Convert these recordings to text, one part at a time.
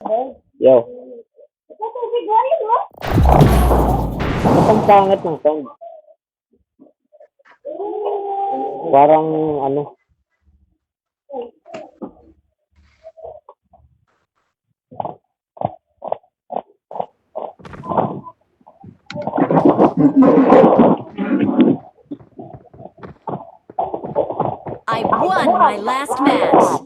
Yo. Ba't ang pangit ng sound? Parang ano. I won my last match.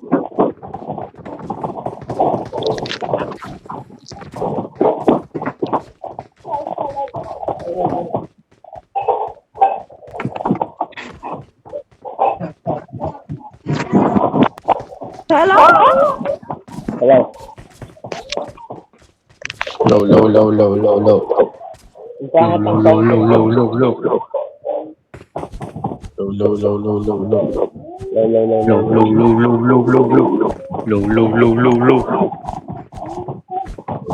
Hello. Low, low, low, low, low, low. Ang pangit ng Low, sound. low, low, low, low. Low, low, low, low, low, low. Low, low, low, Low, low. low, low, low, low, low, low. Low, low, low, low, low.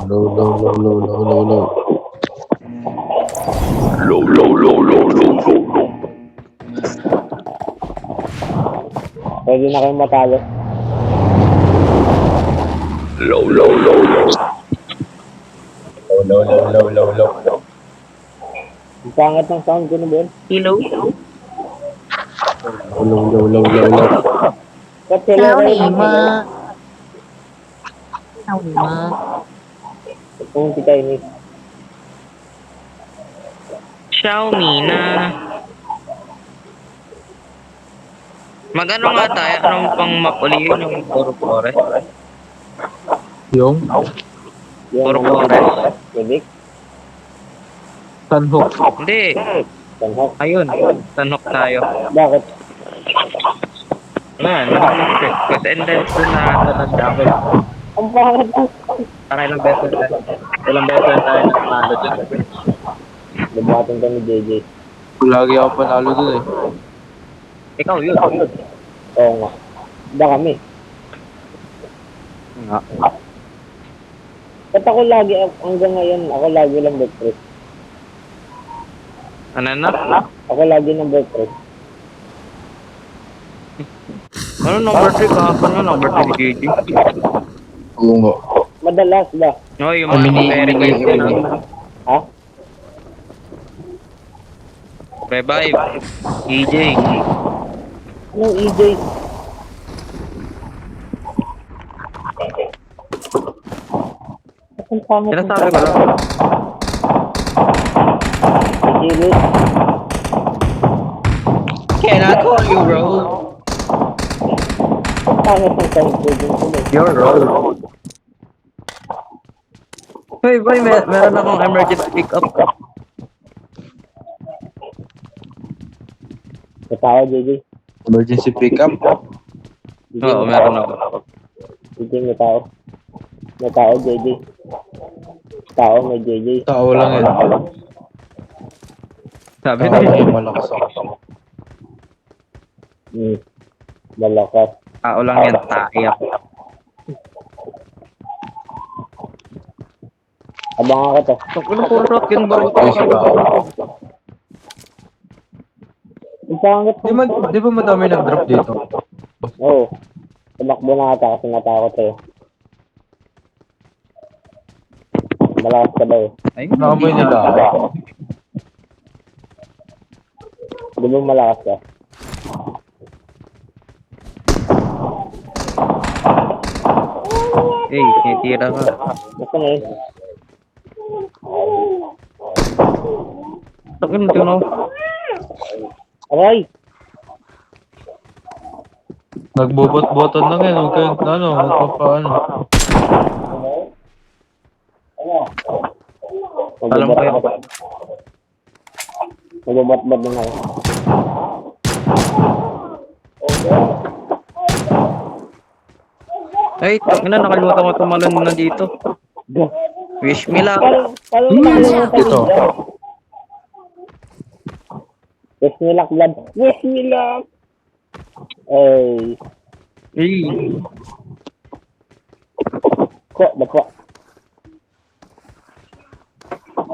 Low, low, low, low, low, low, low. Low, low, low, low, low, low. Pwede na kayong matalo. Low, low, low, low. Low, low, low, low, low, low. Ang pangit ng sound ko na ba yun? Hello? Low, low, low, low, low. Ba't hello? เช้านี้มาเช้านี้มา Kung si Chinese. Xiaomi na. Magano nga tayo? Anong pang map uli yun? Yung Puro Forest? Yung Yung Puro ano, Forest? Civic. Sunhook. Hindi. Tanhok. Ayun. Tanok tayo. Bakit? Ayan. Kasi and then doon na tatanda ko. Ang pangit ng sound. Para ilang beses tayo. Ilang beses tayo natalo dyan. Lumatong kami JJ. Lagi ako panalo dun eh. Ikaw yun. Oo nga. Hindi kami. Nga. Ba't ako lagi, hanggang ngayon, ako lagi lang birthday. Ano na? Ako lagi ng birthday. Ano number 3 kahapon na? Number 3 ni JJ? Oo nga. Madalas ba? No, yung mga very good na. Ha? Revive. EJ. Anong EJ? Ba't ang pangit ng Sinasabi ko lang. Gilid. Can I call you bro? Ang pangit ng sound ko dun sila. Your role. Hey boy, meron akong emergency pickup. May tao, JJ. Emergency pickup. Oo, meron ako. JJ, may tao. May tao, JJ. Tao, may JJ. Tao lang yan. Sabi Tao lang niya, yung malakas ako. Malakas. tao lang yan, tayo. Abangan ko to. Ano puro shotgun ba? Ang pangit ng Di ba madami nag-drop dito? Oo. Tumakbo na ata kasi natakot eh. Malakas ka daw eh. Ay, Nakamoy nila. Di ba malakas ka? hey, titira ka. Basta na yun. Sakin mo tunaw. Aray! Nagbubot-botan lang yan. Huwag kayong magpapaano. Alam ko yun. Magbabat-bat din ako. Ay, tangina, nakalimutan ko tumalon na dito. Go. Wish me luck. Parang nakalimutan Ito. ko dyan. Wish me luck, blood. Wish me luck! Ay. Hey, Ko, dako.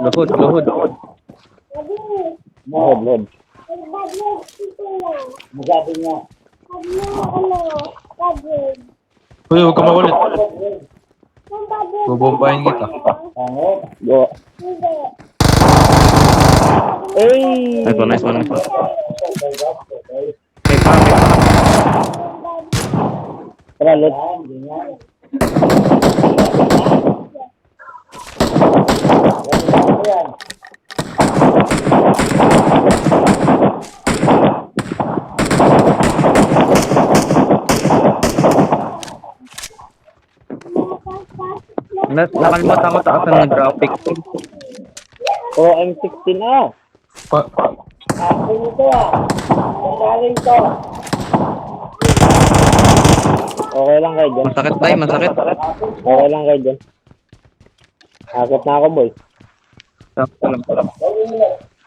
luhod, luhod. Lod. Magabi nga. Uy, huwag ka makulit. Bubombahin kita. Go. Ey! Nice one, nice one, nice one. Tara, loot. Nakalimutan ko taasan ng graphic. O, M16 ah. Ako nito ah. Pagaling to. Okay lang kayo dyan. Masakit tayo, masakit. Okay lang kayo dyan. Akit na ako, boy.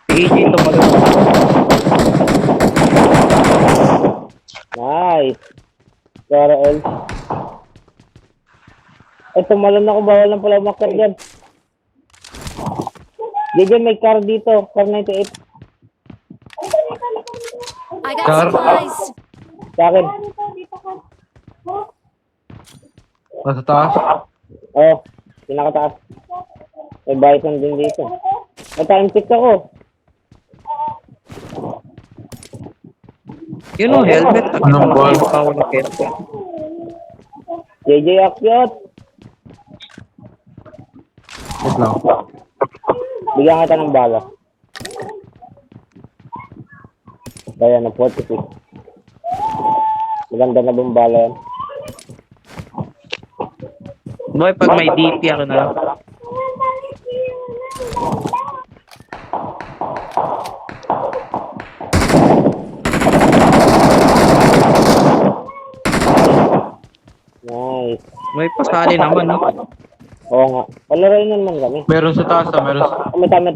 Si AJ tumalo. Nice. Para all. Tumalon ako. Bawal lang pala umakit dyan. Diyan may car dito. Car 98. I got Car. supplies. Sa akin. Nasa taas. Oh, pinakataas. May bison din dito. May time 6 ako. Yun o, helmet. Anong ball? JJ akyat. Wait lang. Bigyan kita ng bala. Kaya na 46. Maganda na bang bala yan? Boy, pag may DP ako na lang. Nice. May pasali naman, no? Oo nga. Palaroin na naman kami. Meron sa taas ah, meron sa... May tayo.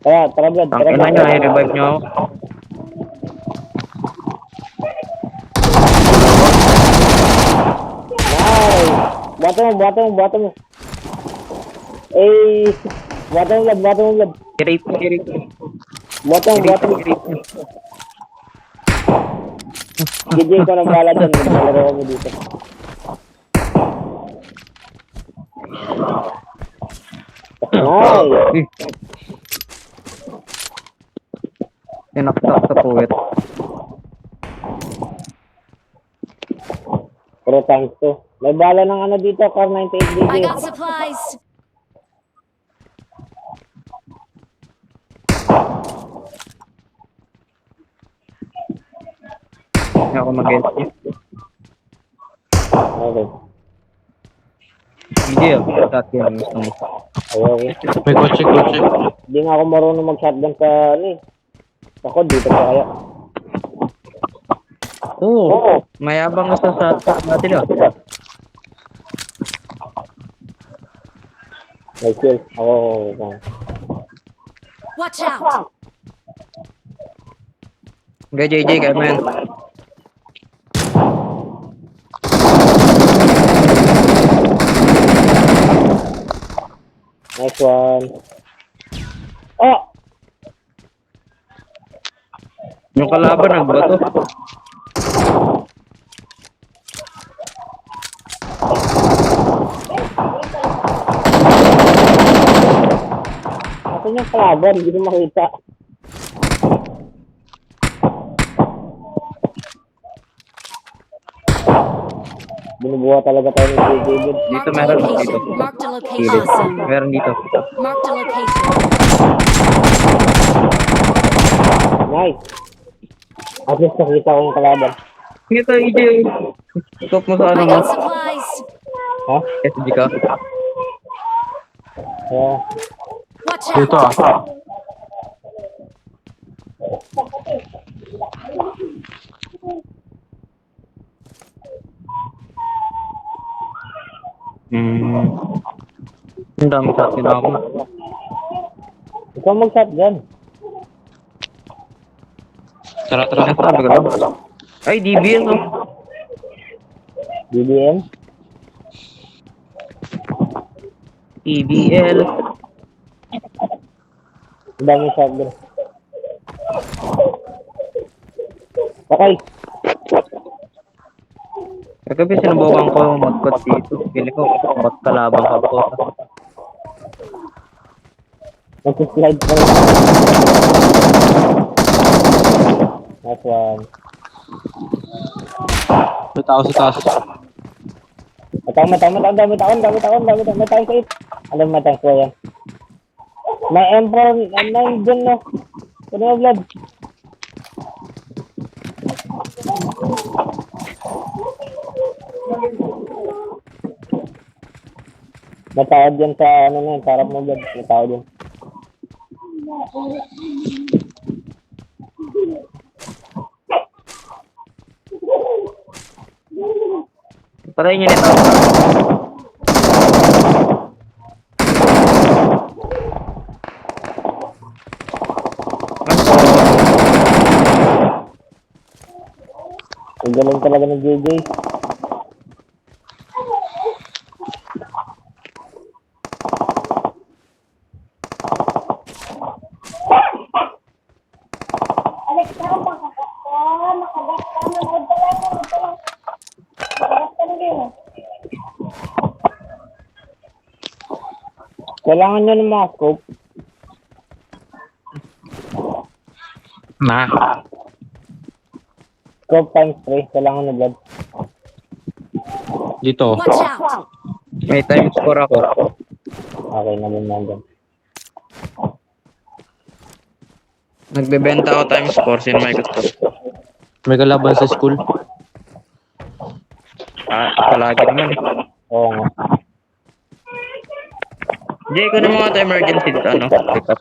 Kaya, tara Brad. Tangin na nyo, i-revive nyo ako. Nice. Bato mo. Eh, bato mo, Vlad. I-rape mo. Bato mo. JJ ko ng bala dyan. Maglalaro kami dito. Nice. Tinaktak sa puwet. Pro times 2. May bala ng ano dito, car 98 JJ. I got supplies. Hindi ako mag-help niyo. Okay. Hindi ako. Dati ang gusto mo. Ayaw. May kotse. Hindi nga ako marunong mag-shotgun sa ano eh. Ako, dito pa kaya. Oo. Mayabang ka sa natin yun. May kill. Ako. Watch out. Okay, JJ, kaya mo yan. Nice one. Oh! Yung kalaban, nagbato. Asan yung kalaban? Hindi ko makita. Binubuha talaga tayo ng JJ. Dito Marked a meron. location. Dito. Marked a location. Awesome. Meron dito. Marked a location. Nice. At least nakita ko yung kalaban. Ito, AJ. Stop mo sa ano I mo. got supplies. Ha? SG ka. Yeah. Watch Dito out. ah. Ang dami sa atin ako. Ikaw mag-shotgun. Tara. Ang sabi ko lang. Ay, DBL, no? BBM. EBL. Ang dami shotgun. Okay. Kagabi sinubukan ko mag-bot dito. Pili ko, bot kalabang ka po. Nag-slide pa rin. Nice one. May tao sa taas. Dami taon. May tayo sa it. Alam mo, matang ko yan. May M4, dun, no. Ano yung blood? Matawad yan sa, ano na yun, sarap mo blood. Matawad yan. Patay niya nito. Ang galing talaga ng JJ. Kailangan nyo ng mga scope. Na. Scope times 3. Kailangan na blood. Dito. Watch out! May time score ako. Okay, naman nandun. Nagbebenta ako time score. Sino may gusto? May kalaban sa school. Palagi naman. Oo nga. Jay, ko na mga emergency ano? Pick up.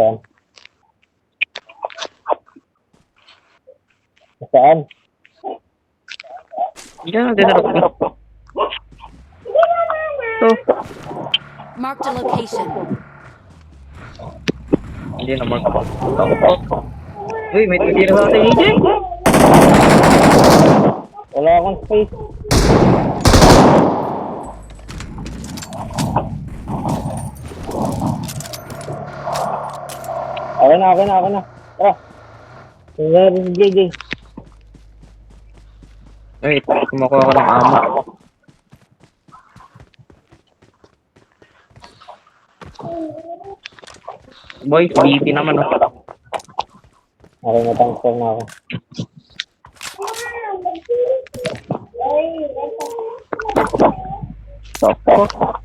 Saan? Saan? Diyan, dinarap ko. Oh, Marked a location. hindi na mark ako. Uy, may titira sa atin, AJ. Wala akong space. Okay na. Tara. Tingnan si JJ. Wait, kumukuha ko ng amo. Boy, BP naman oh. Okay, natangstore na ako. Toko.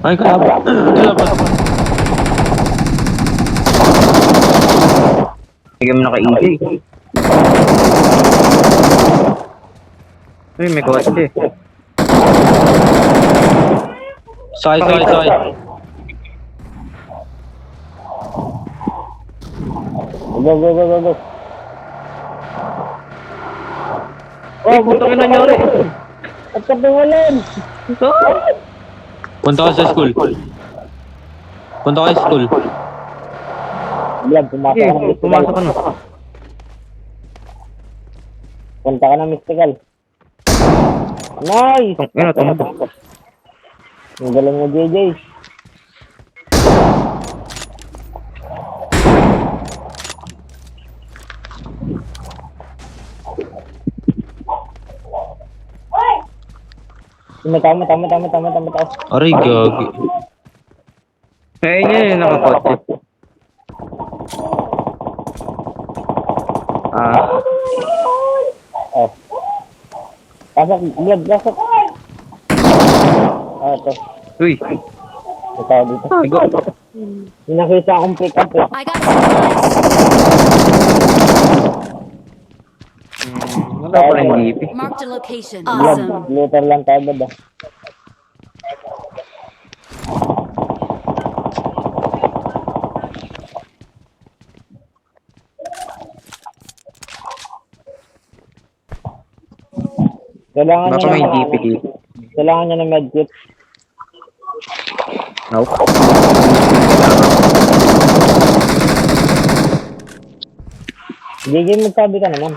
Ay, kalaban. Kalaban. Bigyan mo na kay EJ. Uy, may kawat eh. Side. Go. Oh, puto ka nangyari. At katungalan! Punta ka sa school. Blood, pumasok ka ng mystical. Pumasok ka na. Punta ka ng mystical. Nice! Tumatak. Ang galing mo, JJ. Tama. Aray, gagi. Eh, yun yung nakakotse. Oh. Pasok. Ito. Uy. May tao dito. Go. May nakita akong pick up eh. I got supplies. Wala pa rin DP. Marked a location. Blood, Awesome. looter lang tayo ba? Kailangan Baka may DP dito. Kailangan niya ng medkit. Nope. JJ, magsabi ka naman.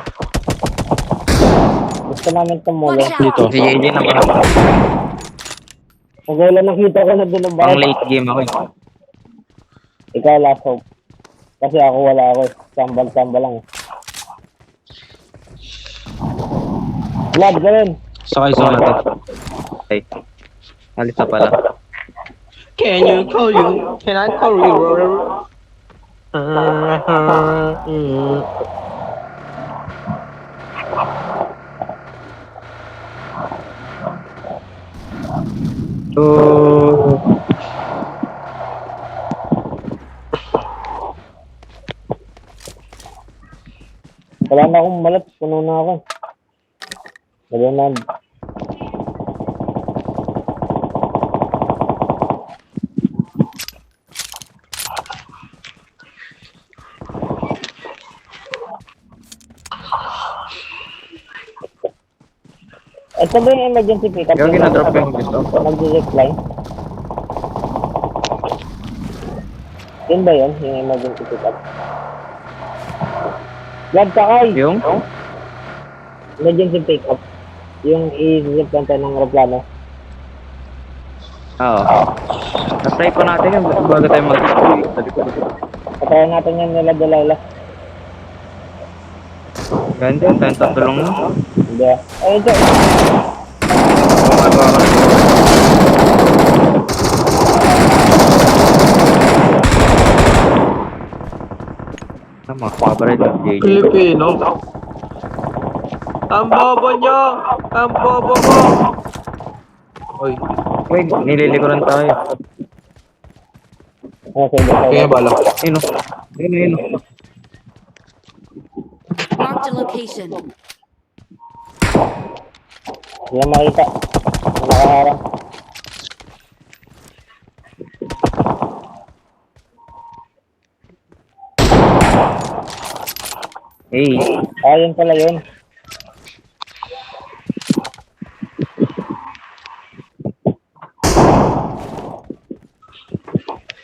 Gusto namin tumulong. Watch out. Dito. Si JJ naman. Kung kailan nakita ko na doon ng Pang bahay. late game ako eh. Ikaw last hope. Kasi ako wala ako eh. Sambal-sambal lang eh. Vlad, gawin. Sakay natin. Okay. Alis na pala. Can you call you? Can I call you? So, Wala na akong malat. Puno na ako. Wala na. Ito ba yung emergency pickup? yung ginadrop ko yung gusto. Nag-decline? Yun ba yun? Yung emergency pickup? Vlad, sakay! Yung? Emergency pickup. Yung i-zip lang tayo ng aeroplano. Oo. Na-try pa natin yun bago tayo mag-display. Patayan natin yan nila Delilah. Ganda, tayo tatulong na. Hindi. Ayun siya. Magawa ka na. Mga kabaray ng JJ. Pilipino. Ang bobo nyo! Ang bobo mo! Oy, Wait, nililikuran tayo. Okay, kaya bala. Ayun o. Ayun o. Marked a location. Hindi na makita. Nakaharang. Hey, Yun pala yun.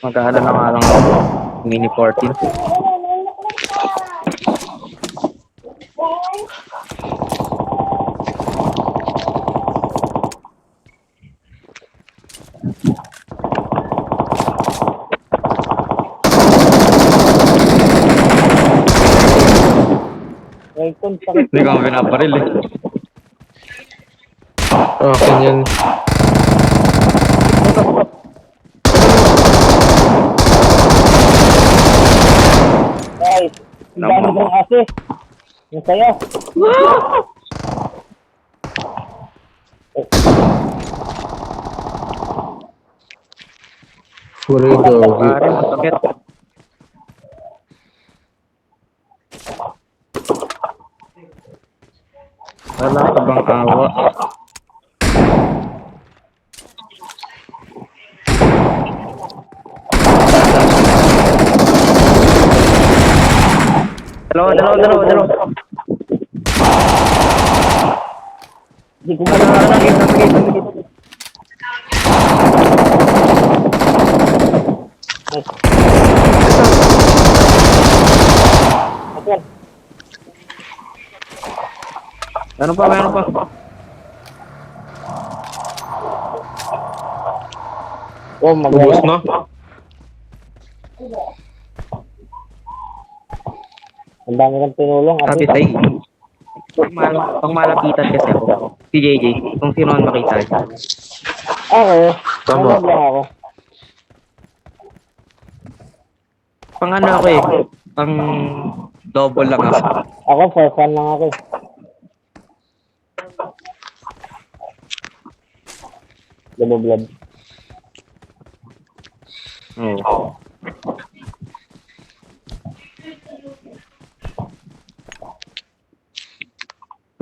magkahalo na nga lang ako. Mini 14. Raycon, sakit. Hindi ko nga pinaparil eh. Akin yan. Guys, ang dami kong ase. Yung sayo. Puri doggy. Pare, masakit. Wala ka bang awa? Dalawa. Hindi ko Ano, malaman. gate. Okay. Meron pa. Oh, Ubus magawa. na. Ang dami kong tinulong. Sabi Ate. sa'yo. Pang malapitan kasi ako. Si JJ, kung sino ang makita. Ako, Tama. nanood lang ako. Pang ano ako eh. Pang double lang ako. Ako, for fun lang ako. Blood. Oo.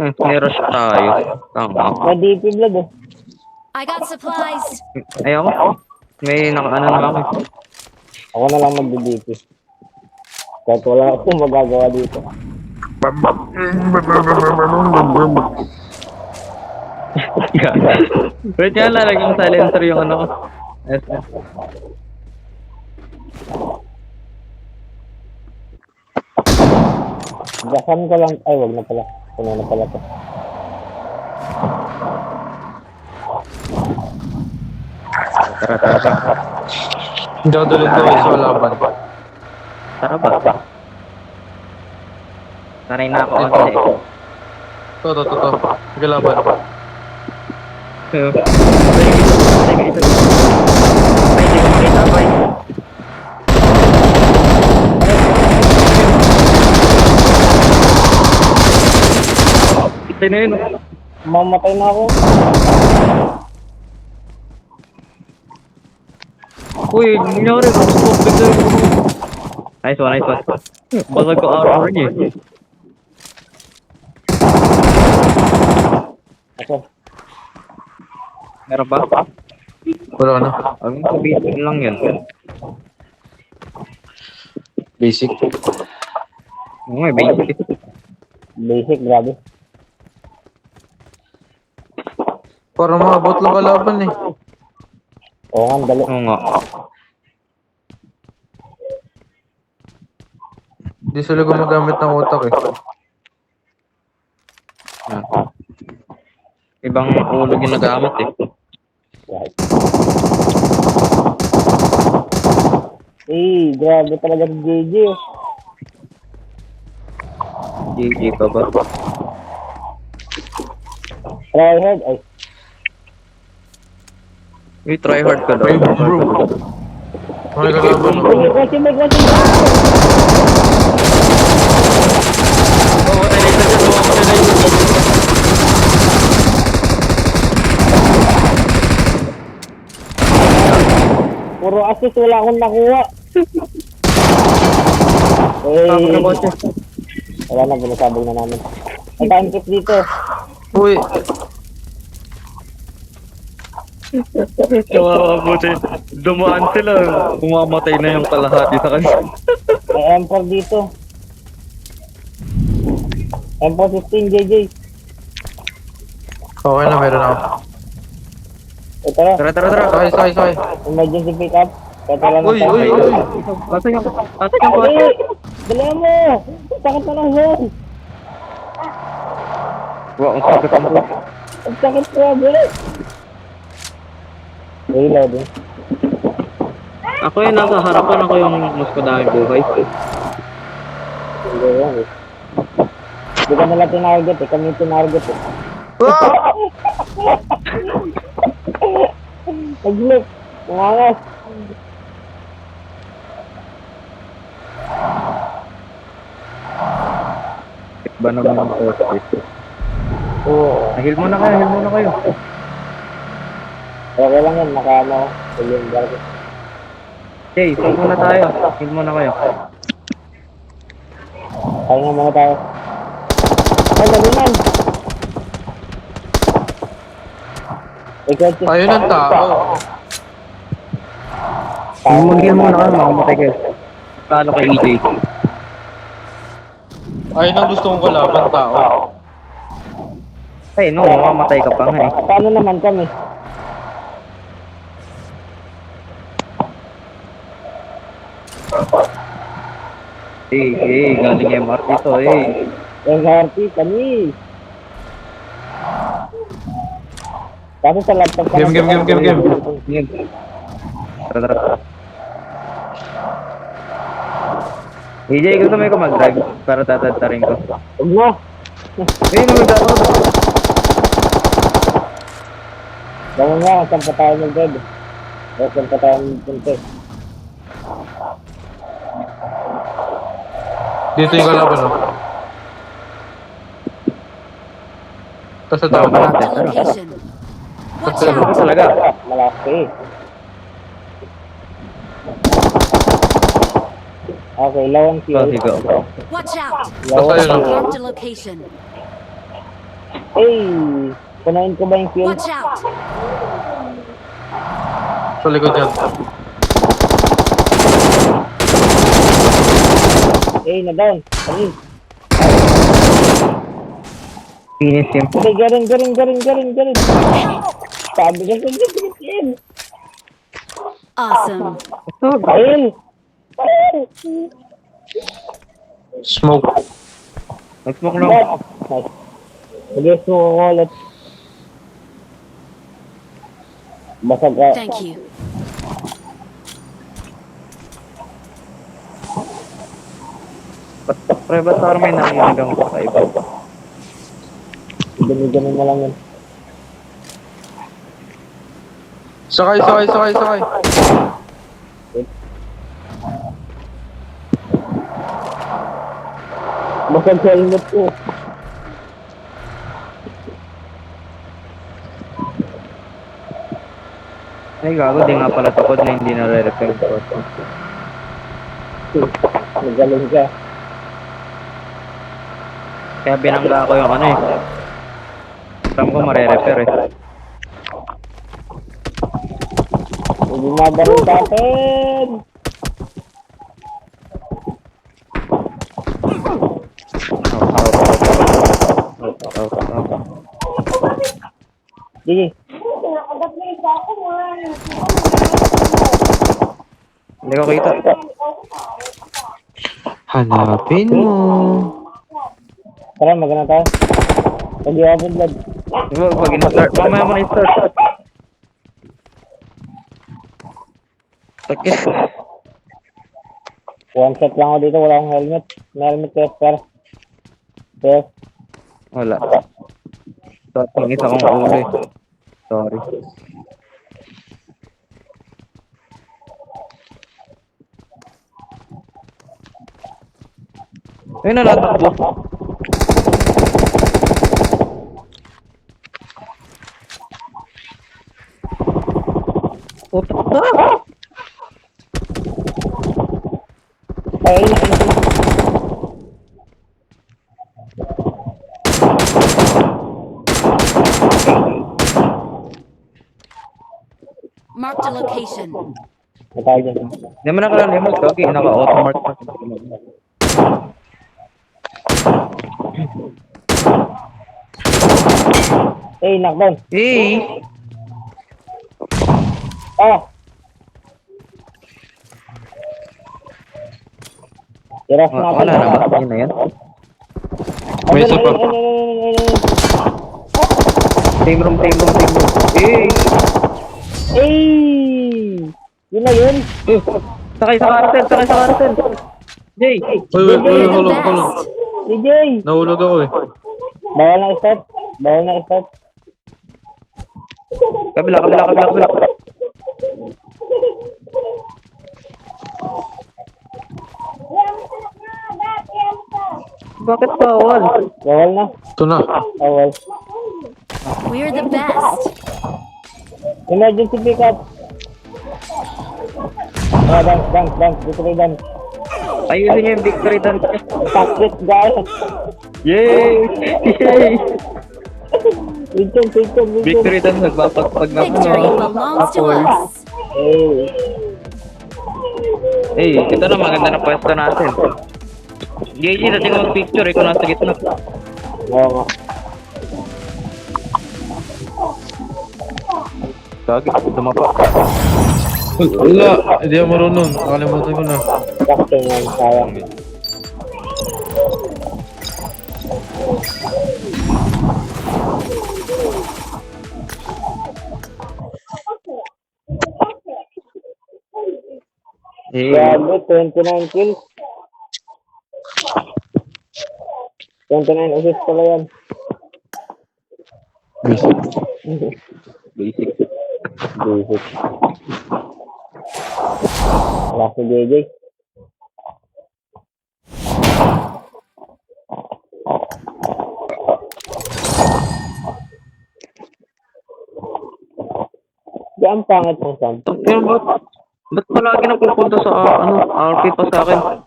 May rush tayo. Tama. May DP blood eh. I got supplies. Ayoko. May nakaano na ako. Ako na lang mag-DP. Kahit wala akong magagawa dito. Wait nga, lalagyan ko silencer yung ano ko. SS. Gasan ko lang. Ay, wag na pala. Puno na pala to. Tara, tara, tara. Dadalhin ko kayo sa laban. Tara ba? Sanay na ako kasi. To. Sige laban. Ayun. Ay, hindi ko makita, boy. Ito na yun. Mamatay na ako. Uy, nangyari. Nice one. Basag ko armor niya. Ako. Meron ba? Wala na. Ang sabihin lang yun. Basic. Oo nga, basic. Basic, grabe. Para maabot lang kalaban eh. Oo nga, ang dali. Oo nga. Hindi sila gumagamit ng utak eh. Ibang ulo ginagamit eh. Right. Eh, grabe talaga si JJ. GG pa ba? Try hard. Ay, Uy, try hard ka daw. Ay, bro. May kalaban ako. may question. Oo, matay na isa dyan. Matay na isa dyan. Puro assist, wala akong nakuha. Tapos na Eh, kotse. wala na, binasabog na namin. May time kick dito. Uy, Kawawa buti. Dumaan sila. Pumamatay na yung kalahati sa kanila. May M4 dito. M4 15, JJ. okay na, meron ako. Eh, tara. Tara. Sakay. Emergency pick up. Kaya lang Uy. Asan yung kotse? Dali! Dali mo! Sakit na lang yun! Wow, ang sakit ang buhay. Ang sakit ko, dali! Reload eh. Ako yung nasa harapan, ako yung mas madaming buhay. Hindi yan eh. Hindi ka nila tinarget eh. Kami yung tinarget eh. Nag-look! Umangas! Ba naman ang kotse? Oo. Heal muna kayo. Okay lang yan. Nakaano. Tuloy yung barko. Okay, heal muna tayo. Heal muna kayo. Kaya nga muna tayo. Ay, nabinan! Ikaw, Ayun ang tao. Mag-heal muna kayo, makamatay kayo. Paano kay EJ? Ayun ang gusto kong kalaban, tao. Ay, no, mamamatay ka pa nga eh. paano naman kami? Galing MRT to Yung hearty, kami. Kasi sa laptop ka Game. Tara. EJ, gusto mo ikaw mag-drive para tatatarin ko. Huwag mo. Mag-drive. Gawin nga, saan pa tayo mag-dead. O saan pa tayo mag-punta. Dito yung kalaban oh. Tapos sa tao. Marked a location. Watch Ano out! Talaga. Malaki. Okay, low on fuel. Sige. Watch out! Low on Basta yun, fuel. Marked a location. Hey! Punain ko ba yung fuel? Watch out! Sa likod yan. Hey, na-down. Kami. Finish him. Okay, garin. Sabi ka sa yan. Awesome. Ayun! Smoke. Nag-smoke lang. Nice. Mag-guess mo ko ulit. Basag ka. Thank you. Pre, ba't parang may nakikinig ang kakaiba? Ganun mo lang yun. Sakay, sakay, sakay, sakay. Basag sa helmet ko. Ay, gago, di nga pala tukod na hindi nare-repair ko. Magaling ka. Kaya binangga ko yung ano eh. Alam ko mare-repair eh. Bumabaril sa akin. Sige. Hindi ko kita. Hanapin mo. Tara, magana tayo. Pag-iabot lad. Diba, pag in-start, mamaya mo na-start. Takis. One shot lang ako dito, wala akong helmet. May helmet tester. Yes. Wala. Tapos isa kong ulo eh. Sorry. Ay, nalatakbo. Putak na! Ay, Marked a location. Matay dyan. Hindi mo nakalalimot, Kagi. Naka-automark pa. Hey, knockdown. Eh! Ah! Tiras natin. Wala na ba? Ayun na yan. May isa pa. Team room. Eh! Hey! Yun na yun. Sakay sa carousel. Jay! Uy, You're the hulog. best. DJ! Nahulog ako eh. Bawal na start. Kabila. Bakit bawal? Bawal na. Ito na. Bawal. We're the best. Emergency pickup. Ah, dance. Dito kayo dance. Ayusin niyo yung victory dance. Taklit, guys. Yay! Victim. Victory dance nagpapagpag na Victory belongs to us. Hey. Ito na maganda na pwesto natin. Gigi, natin mag-picture eh kung nasa gitna. Oo. Gagi, dumapa. Wala. Hindi ako marunong. Nakalimutan ko na. Captain yan, sayang. Grabe, 29 kills. 29 assists pala yan. Basic. Basic. Wala si JJ. Di ang pangit ng sound. Pero ba't palagi napupunta sa RP pa sa akin?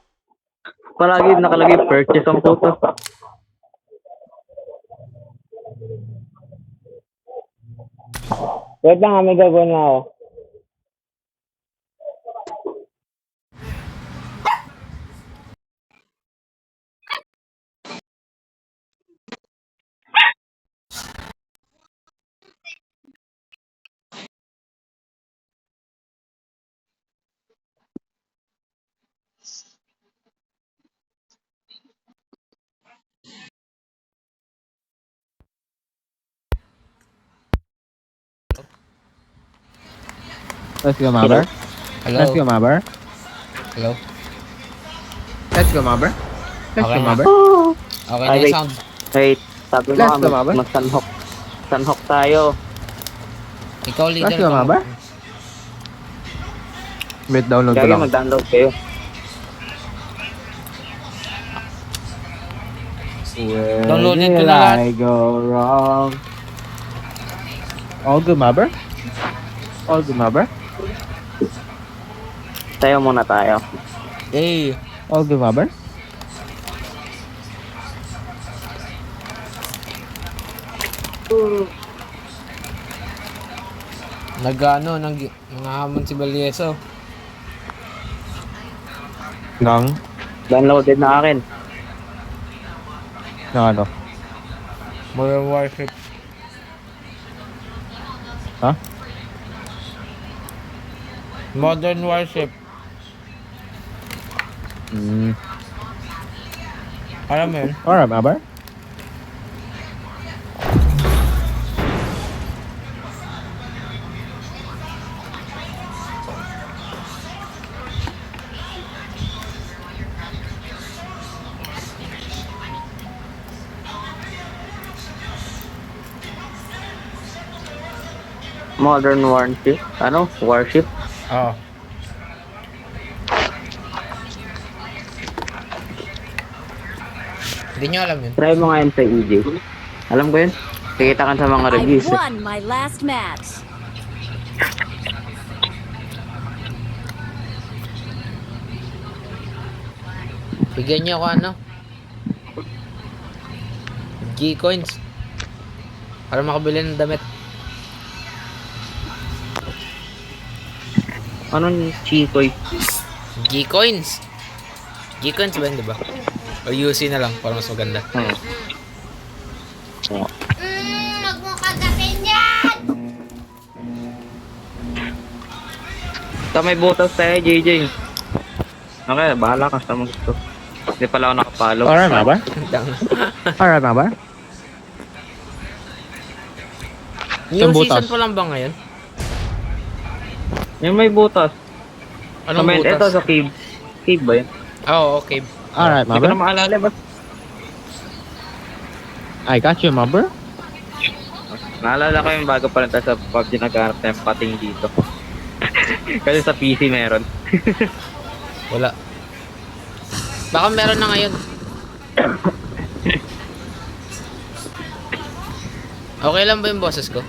Palagi nakalagay purchase ang puto. Wait lang, may gagawin na ako. Let's go, Mabber. Hello. Let's go, Mabber. Hello. Let's go, Mabber. Let's Okay go, na. Mabber. Okay Ay, na yung wait. sound. Wait, sabi mo Let's nga, go, Mabber. mag-sunhawk. Sunhawk tayo. Ikaw leader Let's go, ka. Mabber. Wait, download ko Kaya lang. mag-download kayo. Where Downloaded ko did na lahat. I go wrong? All good, Mabber? All good, Mabber? Tayo muna tayo. Eh. All good, Mabber? Nanghahamon si Balyeso. Nang? Downloaded na akin. Nang ano? Modern Warfare. Ha? Modern Warship. Alam mo yun? Alright, Mabber. Modern Warship. Ano? Warship? Oo. Hindi nyo alam yun. Try mo nga yun sa EJ. Alam ko yun. Kikita ka sa mga I reviews. Eh. won my last match. Bigyan nyo ako ano? G-coins. Para makabili ng damit. Anong chikoy? G-coins. G-coins ba yun, diba? O UC na lang, para mas maganda. Sa may butas tayo, JJ. Okay, bahala ka sa mga gusto. Hindi pala ako nakapalo. Alright, Mabber. Alright, Mabber. New Yung butas. season pa lang ba ngayon? Yung may butas. Anong Sa butas? ito sa cave. Cave ba yun? Oo, okay. Alright, Hindi ko na Mabber. maalala. Basta I got you, Mabber. naalala ko yung bago pa rin tayo sa PUBG nagkaharap tayong pating dito. Kasi sa PC meron. Wala. Baka meron na ngayon. Okay lang ba yung boses ko?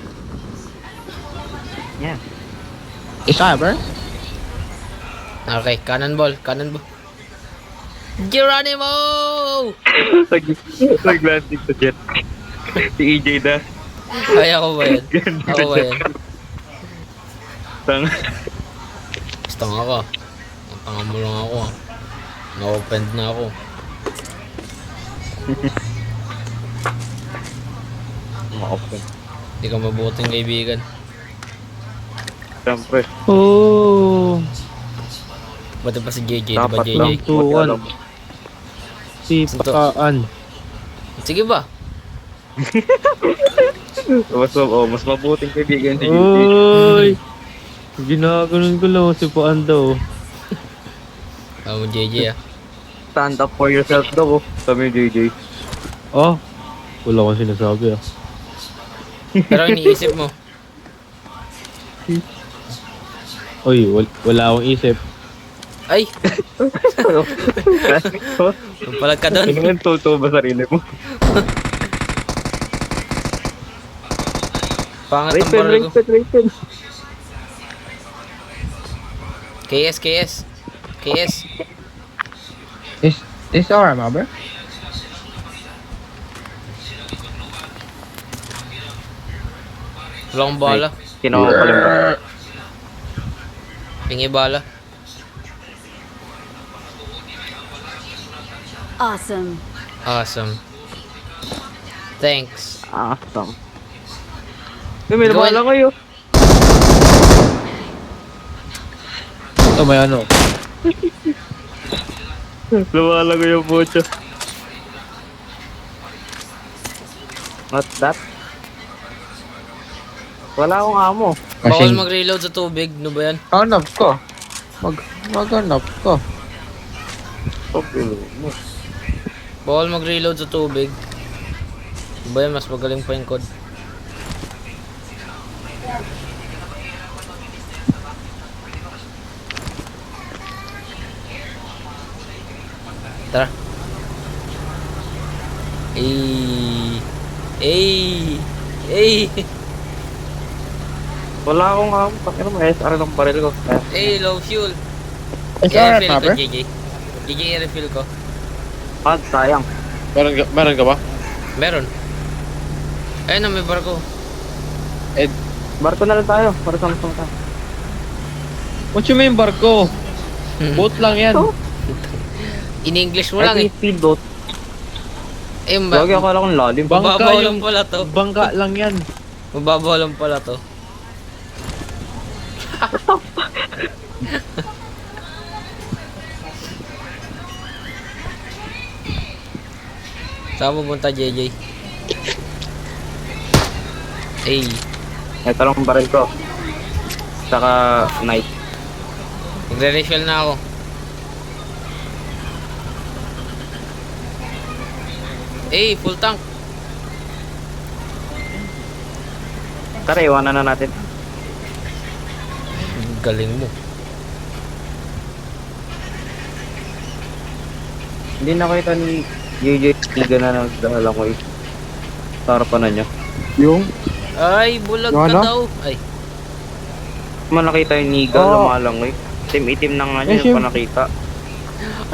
Yeah. Is Mabber? Okay, cannonball, cannonball. Geronimo! Nag-landing sa jet. Si EJ na. Ay, ako ba yan? Ako ba yan? Tang. Gusto nga ako. Ang tanga mo lang ako. Na-offend na ako. Ma-open. Hindi ka mabuting kaibigan. Siyempre. Oh. Buti pa si JJ, Dapat diba lang. JJ? 2-1. Si Pakaan. Sige ba? Mas mabuting kaibigan si JJ. Uy! Ginaganon ko lang si Paan daw. Mo JJ ah. Stand up for yourself daw. Sabi ni JJ. Oh, wala akong sinasabi ah. Pero iniisip mo. Uy, wala akong isip. Ay! Palag ka doon. Ano yung totoo ba sarili mo? Pangat ng baril ko. Rated. KS, KS. KS. Is alright, Mabber? Wala akong bala. Kinuha ko lang ba? Pingi bala. Awesome. Awesome. Thanks. Awesome. May nabala kayo. Ito may ano. Lumala ko yung bocho. What's that? Wala akong amo. Bawal Kasing mag-reload sa tubig. Ano ba yan? hanap ko. Maghanap ko. Okay mo. Bawal mag-reload sa tubig. Ba yan, mas magaling pa yung code. Tara. Eh. Eh. Eh. Wala akong pakita mo, SR ng baril ko. Eh, low fuel. SR I-refill na, ko, pre? JJ. JJ, i-refill ko. Sayang. Meron ka ba? Meron. Ayun na, may barko. Barko na lang tayo, para sama-sama tayo. What you mean barko? Boat lang yan. In English mo lang eh. Speedboat. Eh, Lagi akala kong lalim. Bangka mababaw yung lang pala to. bangka lang yan. Mababaw lang pala to. Saan pupunta, JJ? Eh, Ito lang ang baril ko. Saka knife. magre-refill na ako. Eh, full tank. Tara, iwanan na natin. Galing mo. Hindi nakita ni JJ Tiga na nagdala ko eh. Sa harapan na niya. Yung? Ay, bulag Yung ka ano? daw. Ay, Man nakita yung Niga, lumalang eh. Itim-itim na nga niya, syem- yung pa nakita.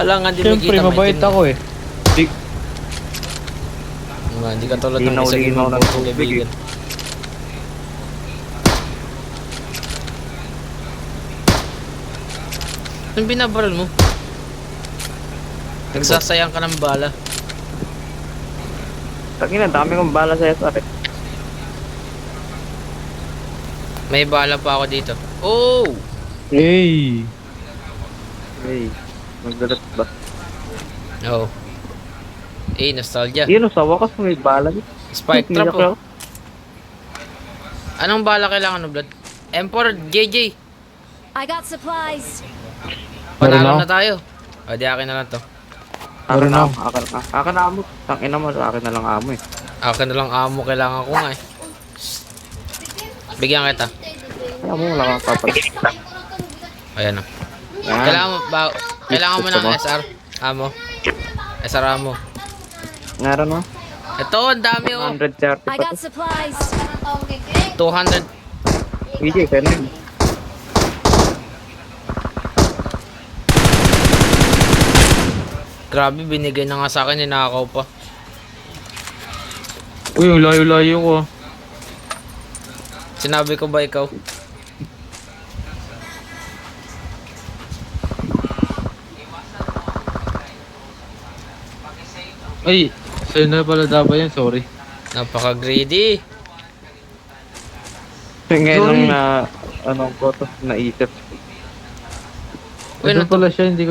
alangan din Siyempre, makita. mabait maitim. ako eh. Hindi ka tulad ng Linaw, isa linaw ng ng botong tubig, kaibigan. Anong binabaril mo? Nagsasayang ka ng bala. Tangina, dami kong bala sa SR eh. May bala pa ako dito. Oh! Hey! Hey, magdalat ba? Oh. Eh, nostalgia. Yun, sa wakas may bala eh. Spike trap oh. Anong bala kailangan mo, Blood? M4, JJ. I got supplies. Meron Panalo ako. na tayo. O, di akin na lang to. Akin Meron na, ako. akin na amo. Tangina mo, sa akin na lang amo eh. Akin na lang amo, kailangan ko nga eh. Bigyan kita. Kaya mo, wala kang papalit. Ayan na. Yan. Kailangan mo Gusto ng mo? SR. Amo. SR amo. Meron mo? Ito, ang dami oh. 130 I pa got to. supplies. 200. EJ, kaya na yun. Grabe, binigay na nga sa akin, ninakaw pa. Uy, yung layo-layo ko ah. Sinabi ko ba ikaw? Ay, sa'yo na pala dapat yan, sorry. Napaka-greedy. Ngayon Sorry. lang na, ano ko to, naisip. Uy, Ito pala siya, hindi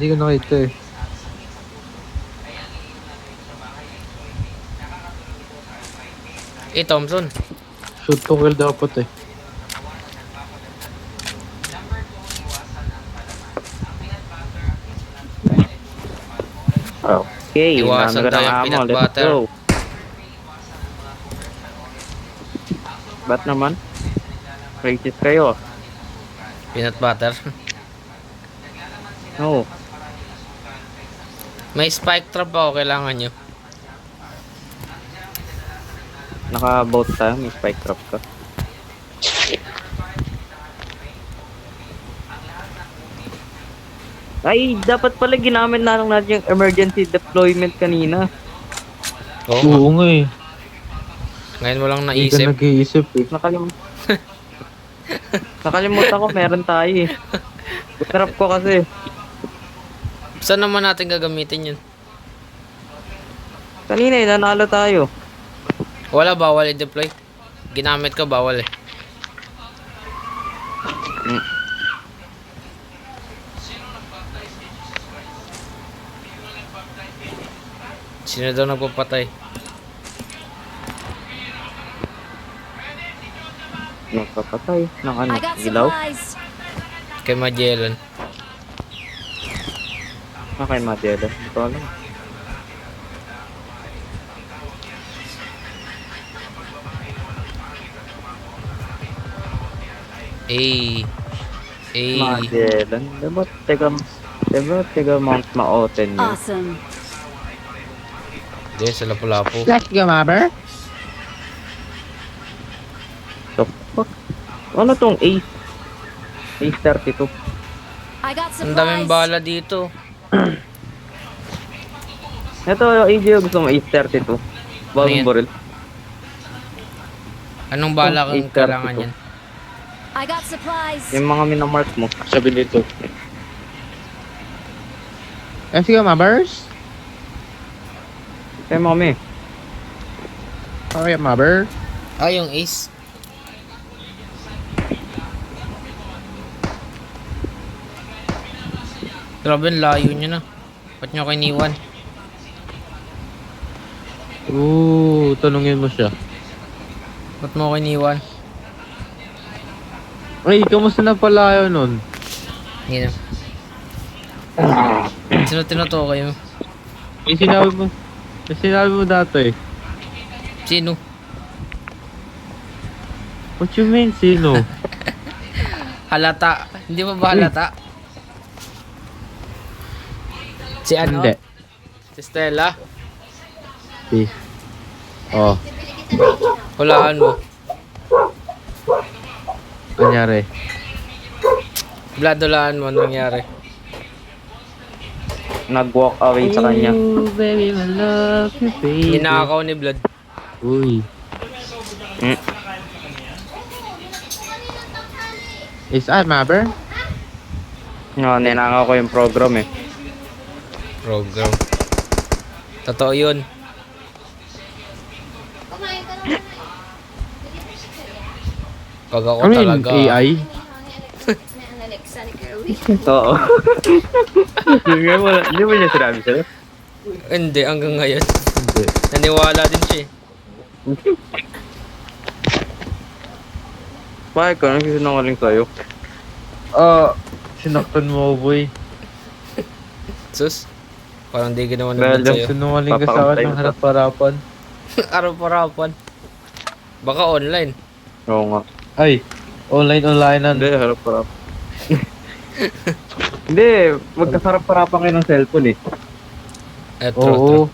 ko nakita eh. Eh, Thompson. Shoot to kill dapat eh. Okay, Iwasan dami ko daw ng yung amo, peanut let's butter. go. Ba't naman? Racist kayo. Peanut butter. No. May spike trap ako, kailangan nyo. Naka-boat tayo, may spike trap ka. Ay, dapat pala ginamit na lang natin yung emergency deployment kanina. Oo nga. Oo nga eh. Ngayon mo lang Hindi ka naisip. nag-iisip eh. Nakalimutan ko, meron tayo eh. Trap ko kasi. Saan naman natin gagamitin yun? Kanina eh, nanalo tayo. Wala, bawal i-deploy. Ginamit ko, bawal eh. Sino daw nagpapatay? Nagpapatay ng ano, I got ilaw. supplies. Kay Magellan. Okay, Madela. Ito alam. Magellan. Diba, Mount Maoten yun? Awesome. Hindi, sa Lapu-Lapu. Let's go, Mabber. So, fuck. Ano tong Ace? Ace 32. I got Ang daming supplies. bala dito. Ito, yung AJ, gusto mo Ace 32. Ano yan? Bagong baril. Anong bala kang 832. kailangan yan? I got supplies. Yung mga minamark mo. Sabi nito. Let's go, Mabbers. Kaya mami. Hurry up, Mabber. Ah, yung Ace. Grabe, ang layo nyo na. Ba't nyo kiniwan? Tanungin mo siya. Ba't mo kiniwan? Ay, kamusta na pala yun nun? Hindi na. Sino tinutukoy mo? Sinabi mo dati. Sino? What you mean, sino? Halata. Hindi mo ba halata? Si ano? Hindi. Si Stella? Si. Oh, Hulaan mo. kanyari. Vlad, hulaan mo. Anong nangyari? Nag-walk away sa kanya. Ooh, baby, I love you, baby. Ninakaw ni Vlad. Uy. Is that Mabber? No, ninangaw ko yung program eh. Program. Totoo yun. Pag ako talaga. AI? Oo. Hindi mo niya sinabi sa'yo? Hindi, hanggang ngayon. Hindi. Naniwala din siya eh. Bakit ka? Anong sinungaling sa'yo? Sinaktan mo, boy. Sus, parang di ginawa Well, naman sa'yo. Sinungaling ka sa Papakamatay akin ng mo pa. harap-harapan. Araw-parapan. Baka online. Oo nga. Ay, online-onlinean. Hindi, harap-harap. Hindi, magkasarap-harapan kayo ng cellphone eh. Eh, true, Oo. true.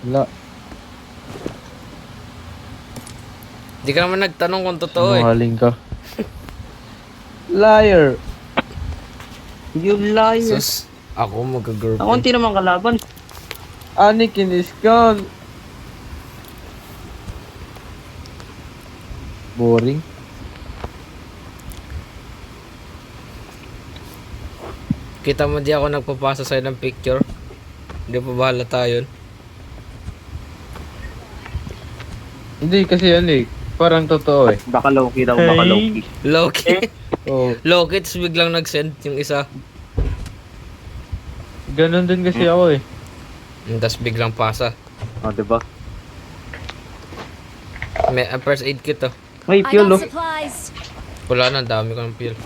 Wala. Di ka naman nagtanong kung totoo eh. Sinungaling ka. Liar. You liar. Sus, ako Ako magka-girlfriend. hindi naman kalaban. Anakin is gone. Boring. Kita mo di ako nagpapasa sa'yo ng picture. Hindi pa bahala tayo. Hindi kasi yan eh. Parang totoo eh. Baka low-key daw, baka low-key. Loki. Oh, Loki, tapos biglang nag-send yung isa. ganun din kasi ako eh. Tapos biglang pasa. O, diba? May first aid kit oh. May I fuel got oh. supplies. Wala na, ang dami ko ng peel.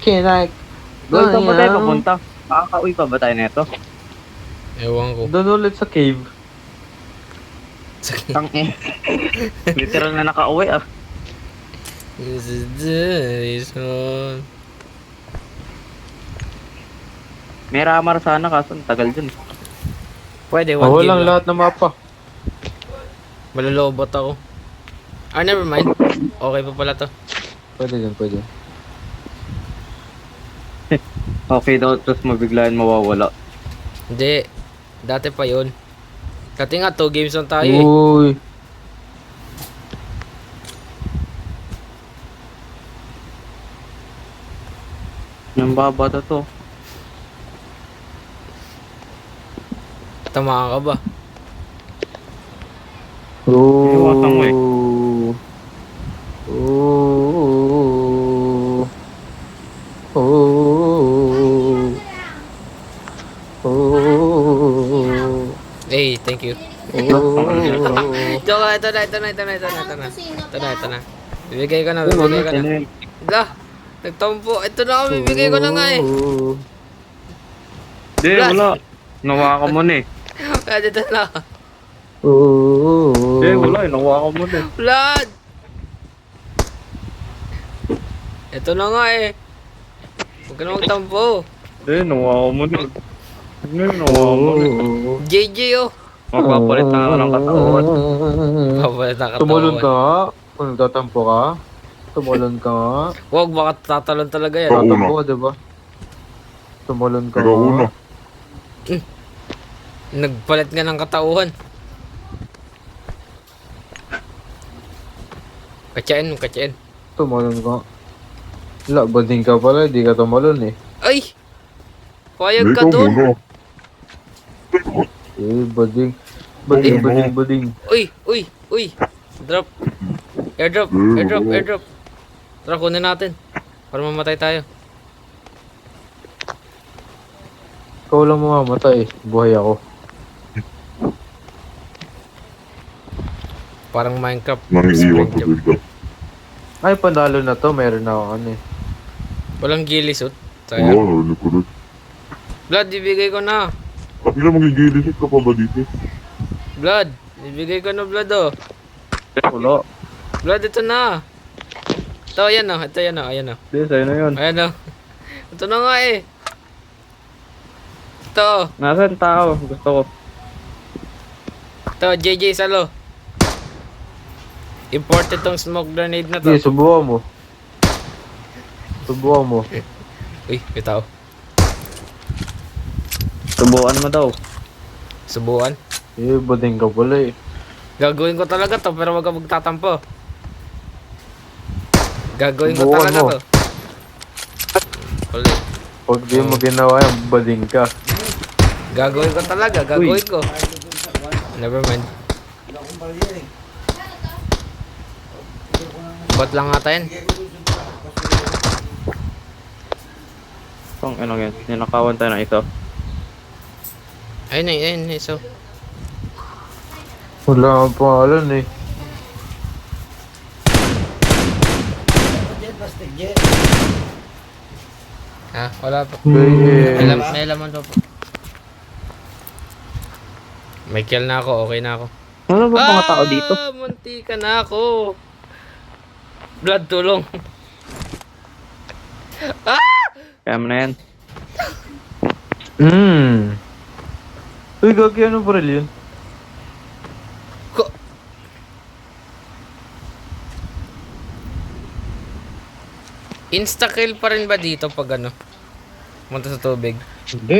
Can I? Doon pa ba tayo papunta? Makaka-uwi pa ba tayo neto? Ewan ko. Doon ulit sa cave. Tang eh. Literal na nakauwi ah. This is the reason. May ramar sana kaso ang tagal dun. Pwede, one Oo game lang lang. lahat ng mapa. Malalobot ako. Ah, never mind. Okay pa pala to. Pwede din, pwede. Okay daw, tapos mabiglaan mawawala. Hindi. Dati pa yun. Dati nga, 2 games lang tayo eh. Uy. Yung baba na to. Tamaan ka ba? Iwasan mo eh. Hey, thank you. Joke lang, ito na. Ito na. Bibigay ko na. Lah, nagtampo. Ito na ako, bibigay ko na nga eh. Hindi, wala. Nawa ka mo na eh. Kaya dito na. Hindi, wala eh. Nawa ka mo na eh. Vlad! Ito na nga eh. Huwag ka na magtampo. Nawawa mo na. Nawawa mo na. JJ oh. Magpapalit na ako ng katawan. Kapalit na Tumalon ka katawan. nga. Kung nagtatampo ka. Tumalon ka nga. Huwag, baka tatalon talaga yan. Tatampo ka, diba? Tumalon ka nga. Nagpalit nga ng katauhan. Katsain. Tumalon ka. Wala, bading ka pala. Hindi ka tumalon eh. Ay! Payag ka doon. Bading. Bading. Uy! Drop. Airdrop. Tara, kunin natin. Para mamatay tayo. Ikaw lang mamamatay. Buhay ako. Parang Minecraft. Nangiiwan ko dito. Ay, panalo na to. Meron na ako ano eh. Walang gilisot. Oo, Sayang. narinig ko rin. Blood, ibigay ko na. Bakit na magigilisip ka pa ba dito? Blood, ibigay ko na blood oh. Wala. Blood, ito na. Ito, ayan oh. Ayan oh. Hindi, sa'yo na yun. Ayan oh. Ito na nga eh. Ito. Nasaan tao? Gusto ko. Ito, JJ Salo. Imported tong smoke grenade na to. Sige, subukan mo. Uy, may tao. Subukan mo daw. Subukan. Bading ka pala eh. Gagawin ko talaga to, pero wag ka magtatampo. Gagawin ko Subukan talaga mo. to. Ulit. Pag di mo ginawa yan, bading ka. Gagawin ko talaga, gagawin ko. Never mind. Bot lang ata yan. Ang ano yan. Ninakawan tayo ng ito. Ayun, so. Wala kang pangalan eh. Ha, wala pa. Eh, May laman pa po. May kill na ako, okay na ako. Ano ba mga tao dito? Munti ka na ako. Blood, tulong. Kaya mo na yan. Uy, gagi, ano pa rin yun? Insta-kill pa rin ba dito pag ano? Punta sa tubig? Hindi.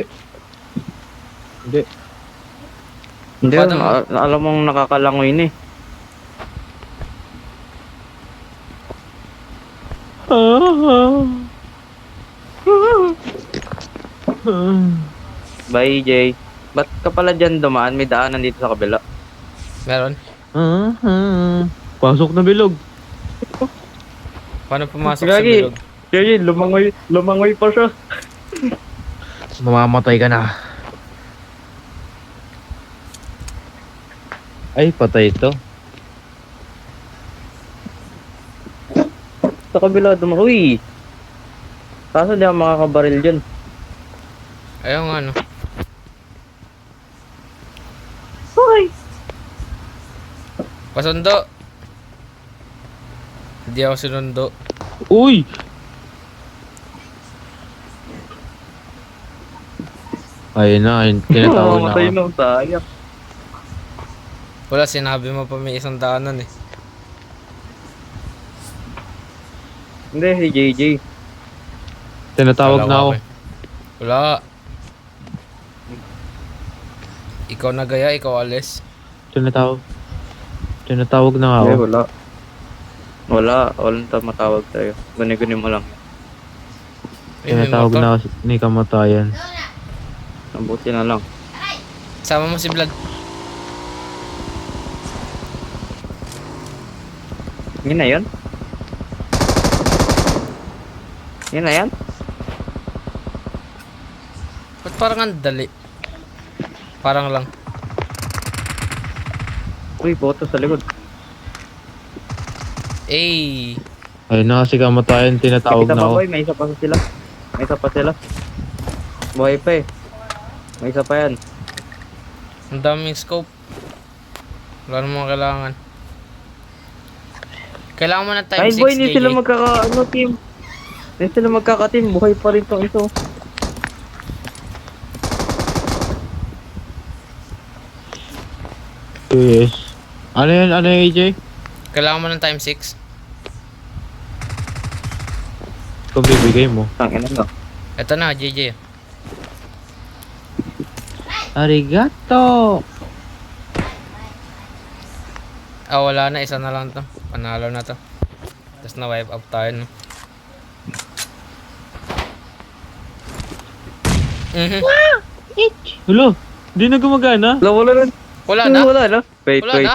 Hindi, Paano mo? alam mong nakakalangoy na eh. Bye, Jay. Ba't ka pala dyan dumaan? May daanan dito sa kabila. Meron? Pasok na bilog. Paano pumasok sa Gagi. bilog? Jay, lumangoy pa siya. Mamamatay ka na. Ay, patay ito. Sa kabila dumangoy. Kaso di ako makakabaril dyan. Ayaw nga no. Hoy! Pasundo. Hindi ako sinundo. Uy! Ayun na, tinatawag na Mamatay ako. na, sayang. Wala, sinabi mo pa may isang daanan eh. Hindi, si JJ. Tinatawag Wala na ako. eh. Wala. Ikaw na gaya, ikaw alis. Tinatawag na Hindi, ako. walang matawag tayo. Guni-guni mo lang. Ay, may Tinatawag motor. na ako ni kamatayan. Mabuti na lang. Sama mo si Vlad. Yun na yun? Yun na yan? Ba't parang ang dali? Parang lang. Uy, boto sa likod. Eh, Ayun na kasi kamatayan, tinatawag Kapita na pa ako. boy, may isa pa sila. May isa pa sila. Buhay pa eh. May isa pa yan. ang daming scope. Wala namang kailangan. Kailangan mo na Ay time 6, boy, hindi JJ. sila magkaka-ano team. Hindi sila magkakatim, buhay pa rin to ito. Yes. Ano yun, AJ? Kailangan mo ng time 6. Kung bibigay mo. Tangina no. Ito na, JJ. Arigato! Ah, wala na. Isa na lang to. Panalo na to. Tapos na wipe up tayo, no? Mhm. Hello, hindi na gumagana. Wala na. Wala na? Wala na. Wait, Wala wait, na?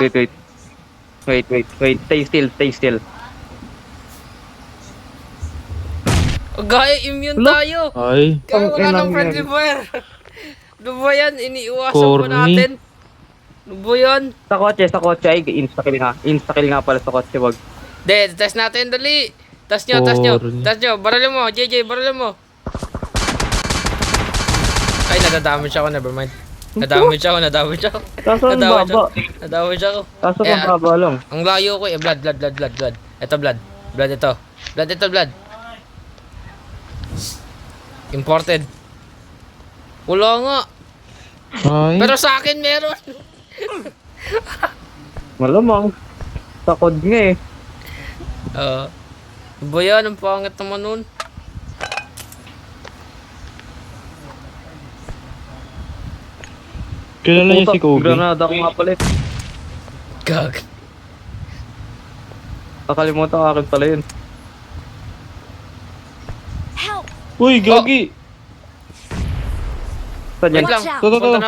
wait, wait. Wait. Stay still. Oh, gaya, immune tayo. Ay, Gaya, wala Tangina nang yan. friendly fire. Ano ba yan? Iniiwasan pa Corny. natin. Ano ba yan? Sa kotse, ay, insta-kill nga pala sa kotse, wag. De, test natin, dali. Test nyo. Corny. Baralin mo, JJ, baralin mo. Ay, nadadamage ako, nevermind. Nadamage ako. Kaso ang baba. Nadamage ako. Kaso Eh, ang baba lang. Ang layo ko eh, blood. Ito blood. Blood ito. Blood. Imported. Wala nga. ay. Pero sa akin meron. Malamang. Takod nga eh. Ba yan? Ang pangit naman nun. Kilala niya si Kobe. Granada ko nga pala eh. Gag. Kakalimutan ko akin pala yun. Help! Uy, Gagi! Saan yan? Wait lang. Watch out. Toto. Punta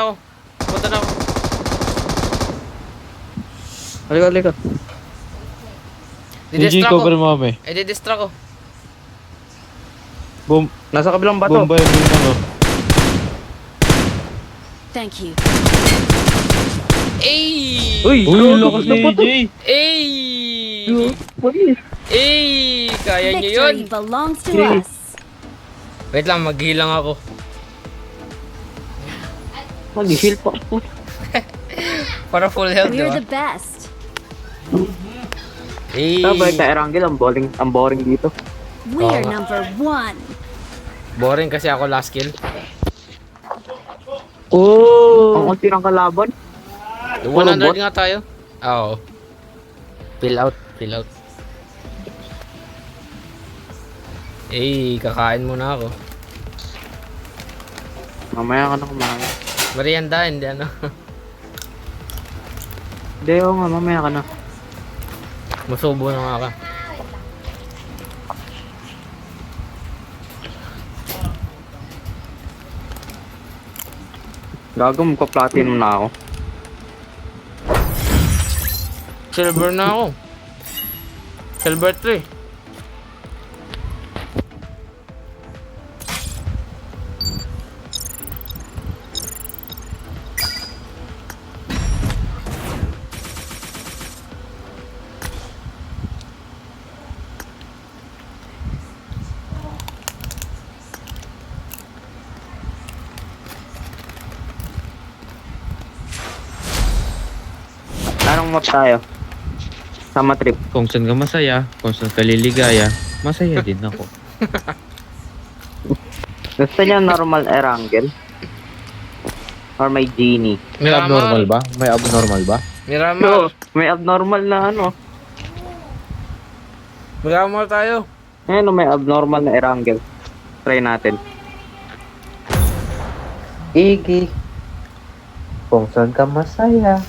na ako. Halika. AJ, Didistract cover ko. mo kami. Didistract ko. Boom, Nasa kabilang bato. bomba yung ano. Thank you. Ay! Uy, Uy, lakas ni AJ! Ay! Kaya nyo yun. Victory belongs to us. Wait lang, maghilang ako. Mag-heal pa ako. Para full health, We're diba? the best. Ay! Sabay ka Erangel, ang boring dito. We're Oo. number 1. Boring kasi ako last kill. Ang unti ng kalaban. 100 nga tayo. Oo. Fill out. Kakain muna ako. Mamaya ka na kumain. Merienda, hindi ano. Hindi, oo nga, mamaya ka na. Masubo na nga ka. Gago, magpa-platinum na ako. Silver na ako. Silver 3. Anong map tayo? Sama trip. Kung saan ka masaya, kung saan ka liligaya, masaya din ako. Gusto niya normal Erangel? Or may genie? May abnormal ba? May abnormal ba? Miramar. No, may abnormal na ano. Miramar tayo. Ayun, may abnormal na Erangel. Try natin. Iggy, kung saan ka masaya.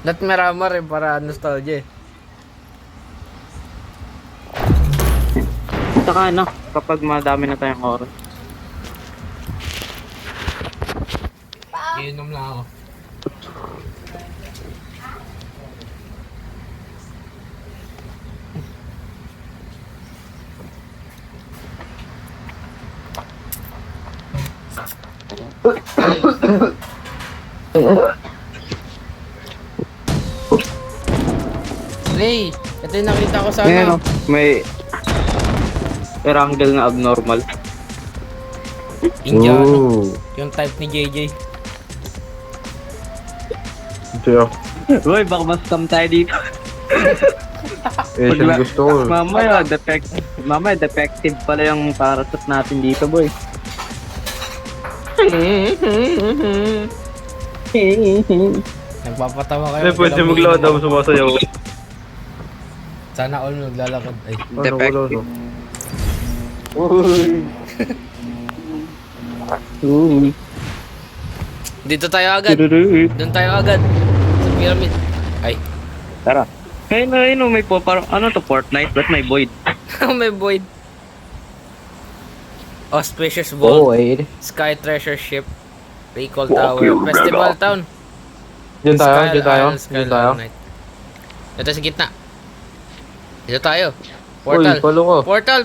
Not Miramar eh, para nostalgia eh. Saka ano, kapag madami na tayong oras. Iinom lang ako. Ray, ito yung nakita ko sa Ngayon, ano. may Erangel na abnormal. Indiano. Yung type ni JJ. Ito yun. Uy, baka mas scam tayo dito. Asian gusto ko. Mamaya, defective pala yung parasut natin dito, boy. Nagpapatawa kayo. Ay, pwede maglakad ako sumasayaw. Sana all naglalakad. Ay. Defective. Dito tayo agad. Doon tayo agad. Sa pyramid. Ay. Tara. Ayun, may po, parang, ano to, Fortnite? Ba't may void? May void. Auspicious Vault. Sky Treasure Ship. Recall Tower. Festival Town. Diyan tayo, Sky diyan tayo. Isle, Sky Diyan tayo. Night. Ito sa gitna. Dito tayo. Uy, Portal. follow ko. Portal.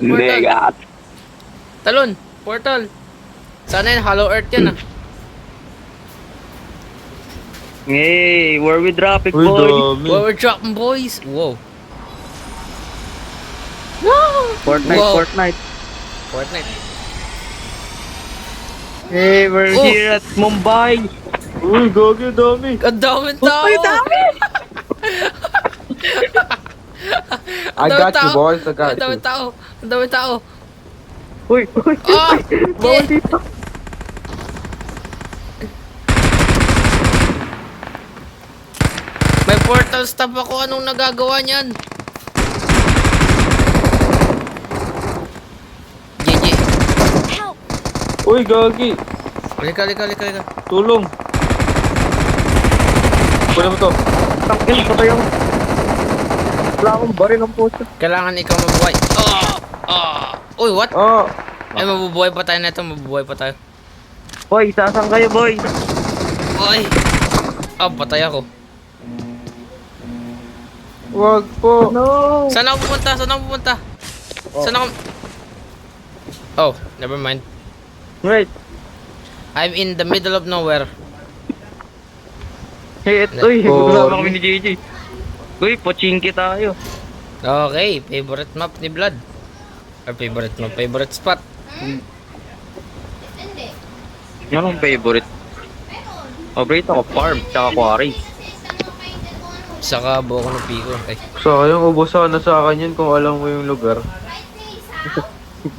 Talon. Portal. Sana yun, Hollow Earth yan ah. Hey, where we dropping, Uy, boy? dami. Where we're dropping, boys. Wow. Fortnite, Wow. Fortnite. Fortnite. Hey, we're Oh. here at Mumbai. Uy, gagi, dami. Ang daming tao. Uy, dami! I got you, boys. I got Ang daming you. tao. Ang daming tao. Uy, Ah! bawal dito. May portal stop ako. Anong nagagawa niyan? GG. Help! Uy, gagi. Halika. Tulong. Kunin mo to. Tangkin, patay ako. Wala akong baril ng puso. Kailangan ikaw mabuhay. Uy, what? Ah. Ay, mabubuhay pa tayo nito. Mabubuhay pa tayo. Boy, sasang kayo, boy. Ay! Patay ako. Wag po. No. Saan ako pupunta? Saan ako... Oh, never mind. Wait. I'm in the middle of nowhere. Hey, uy, Oh. kasama kami ni JJ. Uy, pochinki tayo. Okay, favorite map ni Blood. Or favorite spot. Anong favorite? Favorite ako, farm, tsaka quarry. Saka buo ko ng piko. Ay, Sayang, ubos sana sa akin yun kung alam mo yung lugar.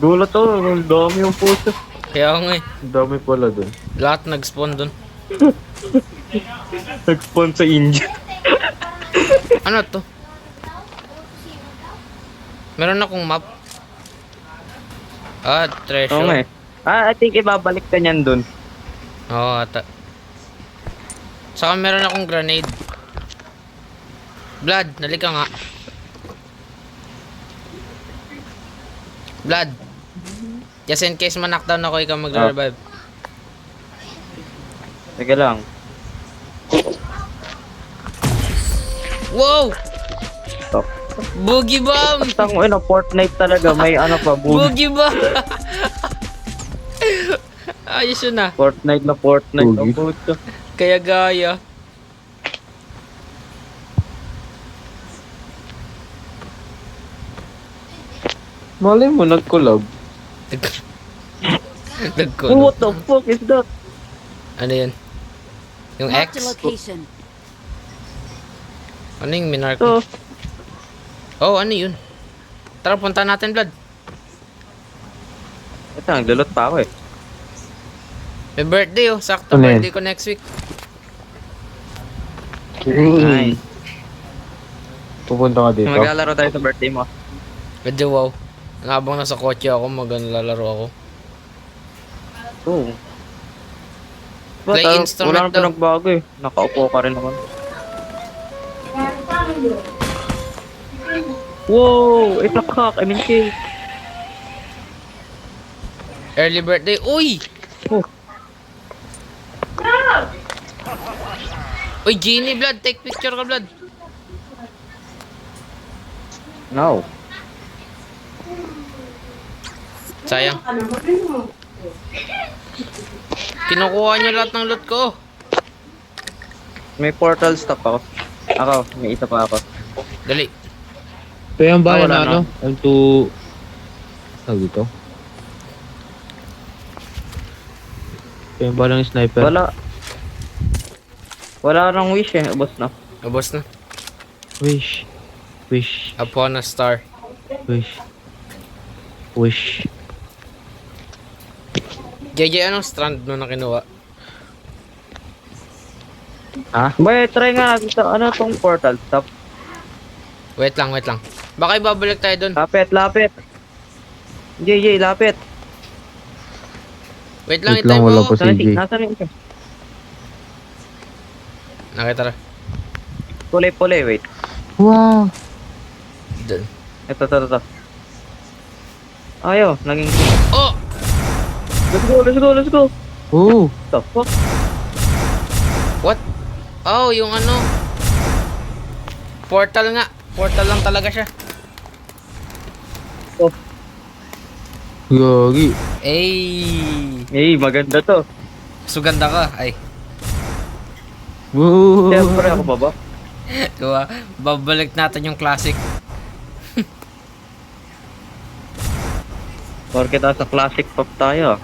Gulat to, ang dami yung puso. kaya ako nga eh. Ang dami pala dun. Lahat nag-spawn dun. Nag-spawn sa India. Ano to? Meron akong map. Treasure. Oo nga eh. I think ibabalik ka niyan dun. Oo, ata. Saka meron akong grenade. Blood, nalika nga. Blood. Just in case ma-knockdown ako, ikaw magre-revive. Teka lang. Wow! Stop. Boogie bomb! Tang ina, Fortnite talaga. May ano pa, boom. Boogie bomb! Ayos yun ah. Fortnite na Fortnite. Boogie. Ang puso. Kaya gaya. Malay mo, nag-collab. Nagkulo. What the fuck is that? Ano yun? Yung Marked a X? location. Ano yung minark? Ito. Oh, ano yun? Tara, punta natin, Blood. Ito, nagdulot pa ako eh. May birthday oh. Sakto, Ano yan? birthday ko next week. Nice. Pupunta ka dito. Maglalaro tayo sa birthday mo. Medyo wow. Habang nasa kotse ako, lalaro ako. Oo. Play Wala instrument nang daw. pinagbago eh. Nakaupo ka rin naman. Wow! It's a cock. I mean cake. Early birthday. Uy! Oh. Uy, Genie, Blood. Take picture ka, Blood. No. Sayang. Kinukuha niya lahat ng loot ko. May portal stop ako. Ako, may isa pa ako. Dali. Ito yung bahay na ano? M2... Tawag dito? Ito yung balang sniper. Wala. Wala nang wish eh. Ubos na. Ubos na. Wish. Wish. Upon a star. Wish. Wish. JJ, anong strand mo na kinuha? Ha? Boy, try nga natin to. Ano tong portal? Stop. Wait lang. Baka ibabalik tayo dun. Lapit. JJ, lapit. Wait lang, Wait itay lang, mo. wala pa si Jay. Nasaan yung Nakita ra. pulay, wait. Wow. Dun. Ito. Ayaw, naging... Oh! Let's go. Oh. The fuck? What? Oh, yung ano. Portal nga. Portal lang talaga siya. Gagi. Ay! Maganda to. Suganda ka. Ay. Wow. Siyempre ako baba. Diba? Babalik natin yung classic. Porket sa classic pop tayo.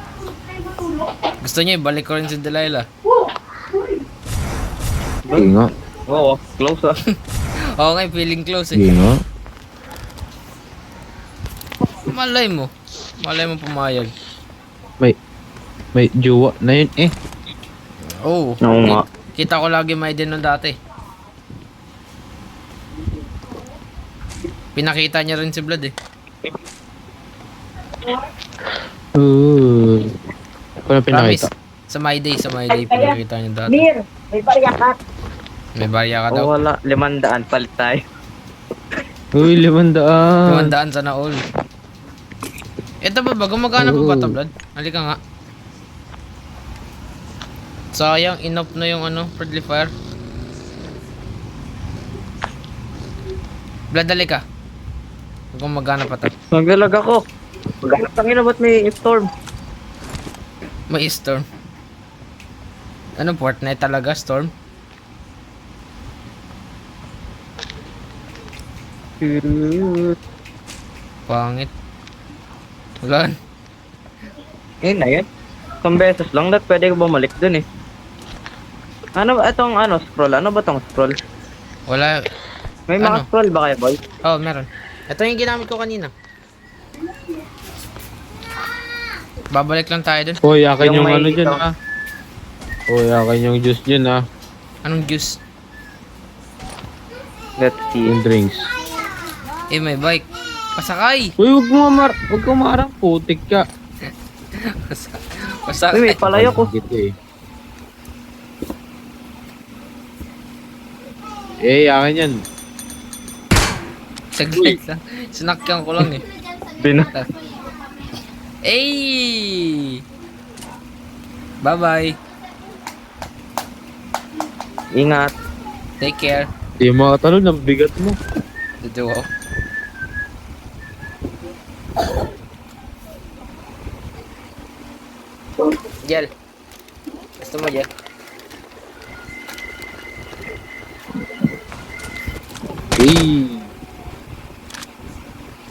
Gusto niya ibalik ko rin si Delilah. Sige nga. Oo, close ah. Oo nga, feeling close Sige eh. nga. Malay mo pumayag. May jowa na yun eh. Oo. Oo nga. Kita ko lagi may din nung dati. Pinakita niya rin si Vlad eh. Ano pinakita? Sa My Day pinakita niya dati. May pariya ka. May barya ka daw. Oo, wala. 500 palit tayo. Uy, 500. 200 sana all. Ito ba gumagana pa ba ito, Vlad? Halika nga. Sayang, inop na yung ano, friendly fire. Vlad, halika. Gumagana pa to. Naglalag ako. Tangina, ba't may storm? May storm. Ano, Fortnite talaga, storm? Pangit. Wala. Na yun. Isang beses lang, lahat pwede ka bumalik dun eh. Ano ba itong scroll? Ano ba itong scroll? Wala. May mga Ano? scroll ba kayo, boy? Oh, meron. Ito yung ginamit ko kanina. Babalik lang tayo dun. Uy, akin Yung yung may ano dyan ikaw. ah. Uy, akin yung juice dyan ah. Anong juice? Let's see. Yung drinks. Eh, may bike. Pasakay! Uy, wag mo marang putik ka. Pasakay. Uy, may palayo ko. Gitu eh. Eh, akin yan. Saglit lang. Sinakyan ko lang eh. Ay! Bye-bye. Ingat. Take care. Di makatalon, ang bigat mo. Dito ako. Jel. Gusto mo, Jel? Eh.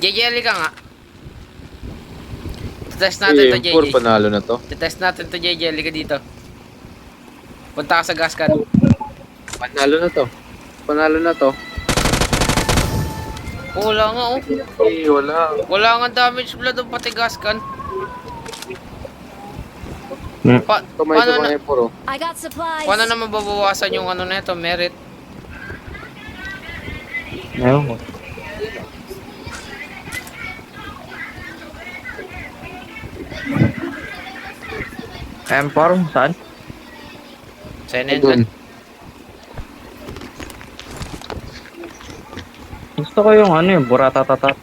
JJ, ka nga. Test natin to, Eh, 4 JJ. panalo na to. Test natin to, JJ. Halika dito. Punta ka sa gas can. Panalo na to. Panalo na to. Wala nga, oh. Eh, wala. Wala nga damage blood ng pati gas can. Kamay Paano na, puro. I got supplies. paano na mababawasan yung ano na ito, merit? Ayaw mo. M4, saan? Sa NN. Gusto ko yung buratatatat.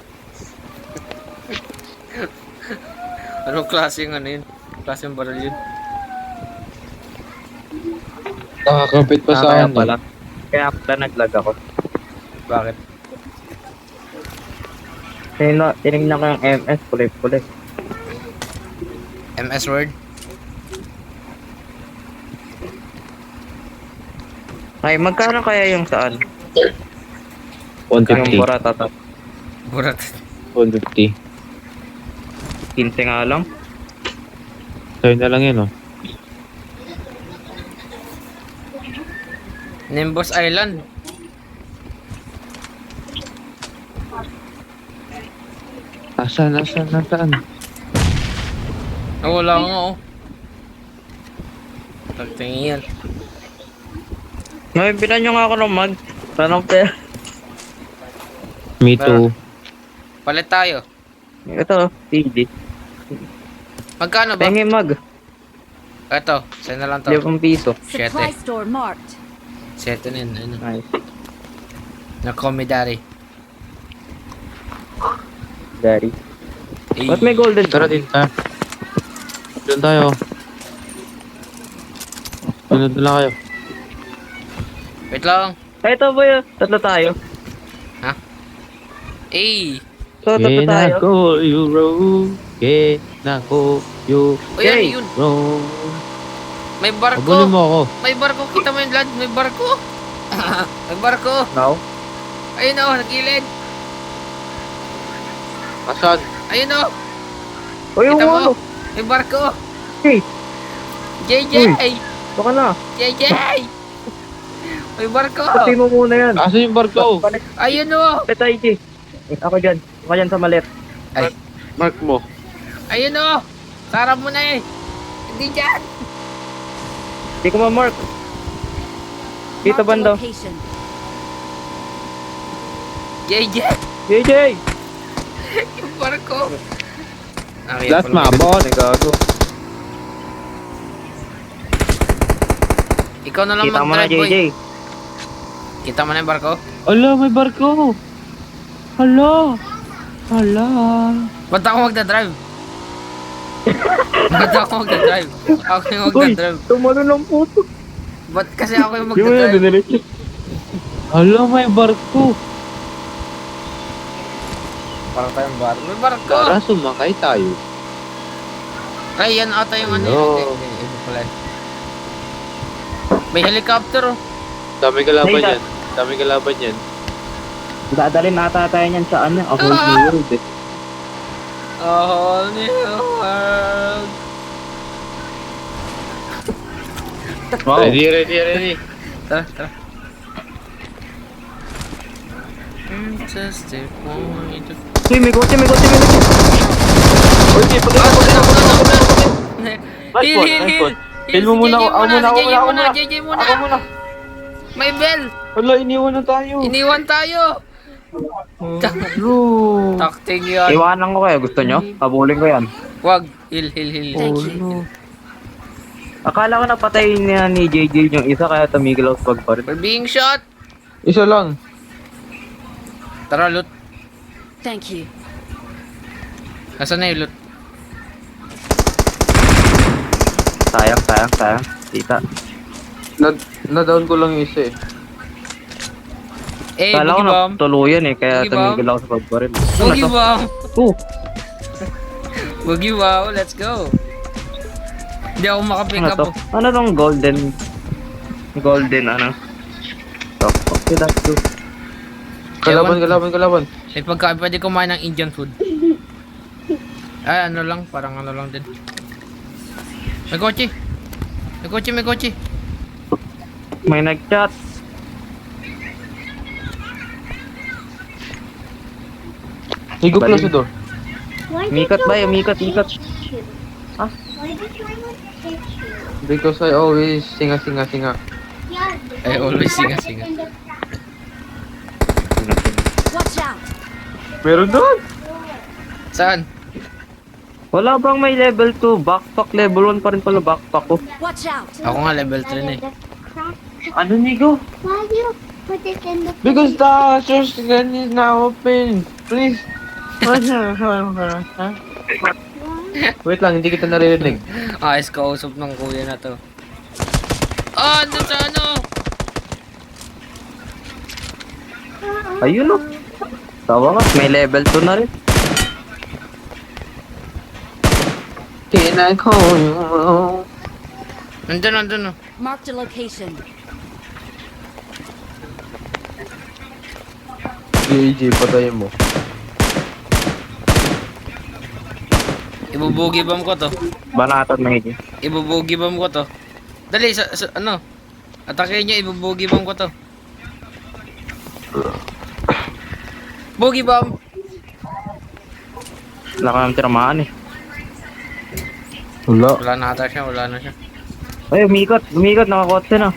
Anong klaseng ano yun? Klaseng baril yun? Nakakapit pa sa Kaya akin. pala. Kaya pala naglag ako. Bakit? Tinignan ko yung MS, kulay-kulay. MS Word? Ay, magkano kaya yung saan? 150. Yung buratatatat. Burat. 150. 15 nga lang. Sa'yo na lang yun, oh. Nimbus Island. Nasaan? Oh, wala nga oh. Tagtingin yan. Ngayon, pinan nyo nga ako ng mag. Tanong pera. Me too. Palit tayo. Ito, TD. Magkano ba? Pengi mag. Ito, sa'yo na lang to. 5 piso. Supply store marked. Seto na yun, ano. Nice. Na-comedary. Daddy. Eh, Ba't may golden? Tara din tayo. Doon tayo. Sunod na lang kayo. Wait lang. Ay, ito boy. Tatlo tayo. Eh, So, tatlo tayo. Kenako Euro. Kenako Euro. uy, ano yun? May Abulin barko. mo ako. May barko. Kita mo yung land. May barko. May barko. Now? Ayun o, nagilid. Asan? Ayun o. Uy, Kita yung mo? ano? May barko. Hey, JJ. baka na. JJ. May barko. Pati mo muna yan. Asan yung barko? Ayun o. Ito, IG. Ako dyan. Ako dyan sa malit. Ay. Mark mo. Ayun o. Sarap mo na eh. Hindi dyan. Hindi ko ma-mark. Dito Marked a banda. location. JJ. JJ! Yung barko. Last mabot. Gago. Ikaw na lang Kita mo na, mag-drive, boy. JJ. Kita mo na yung barko? Ala, may barko. Ala. Ba't ako magdadrive? Ba't ako magdadrive? Ako yung magdadrive. Tumalo ng puto. Ba't kasi ako yung magdadrive? Ala, may barko. Parang tayong bar. May barko! Tara, sumakay tayo. Ay, yan ata yung ano. Hello. Hindi, iba pala. May helicopter oh. Dami kalaban Nay, yan. Dami kalaban yan. Dadalhin nata tayo niyan sa ano. A whole new world eh. A whole new world. Wow. Ready. Tara, tara. Fantastic point of... Uy, may kotse. Uy, Heal, heal, heal. Heal mo muna ako. Ako muna. JJ muna. May bell. Wala, iniwan na tayo. Iniwan tayo. Bro. Takting yan. Iwanan ko kayo. Gusto nyo? Habulin ko yan. Wag. Heal. Thank you. Akala ko napatay niya ni JJ yung isa kaya tumigil ako sa pagparin. We're being shot. Isa lang. Tara, loot. Thank you. Nasaan na yung loot? Sayang. Tita. Na-down ko lang yung isa eh. Eh, Akala ko boogie bomb. tuluyan eh, kaya Boogie bomb. tumigil ako sa pagparin. Boogie bomb. Oh, Boogie wow. Let's go. Hindi ako makapick ano up. to? Ano tong golden ano? Okay, that's good. Kalaban. May pagkain, pwede kumain ng Indian food. Ay, ano lang, parang ano lang din. May kotse. May nag-chat. Hey, go close the door. Mikat ba? Mikat. Why did you want to hit you? Because I always singa. Yeah. I always singa. Watch out. Meron doon. Saan? Wala bang may level 2? Backpack level 1 pa rin pala backpack ko. Watch out. Ako nga level 3 na eh. Ano Nigo? Why do you put it in the Because the church gun is now open. Please. Wait lang, hindi kita naririnig. Ayos kausap ng kuya na to. Ah, andun sa ano? Ayun o. Tawa ka, may level 2 na rin. Can I call you? Andun oh. Marked a location. JJ, patayin mo. Ibubugi bomb ko to. Banatan na hindi. Ibubugi bomb ko to. Dali, sa ano? Atakin nyo, ibubugi bomb ko to. Boogie bomb! Wala ka naman tiramaan eh. Wala. Wala na ata siya, wala na siya. Ay, umikot, nakakotse na.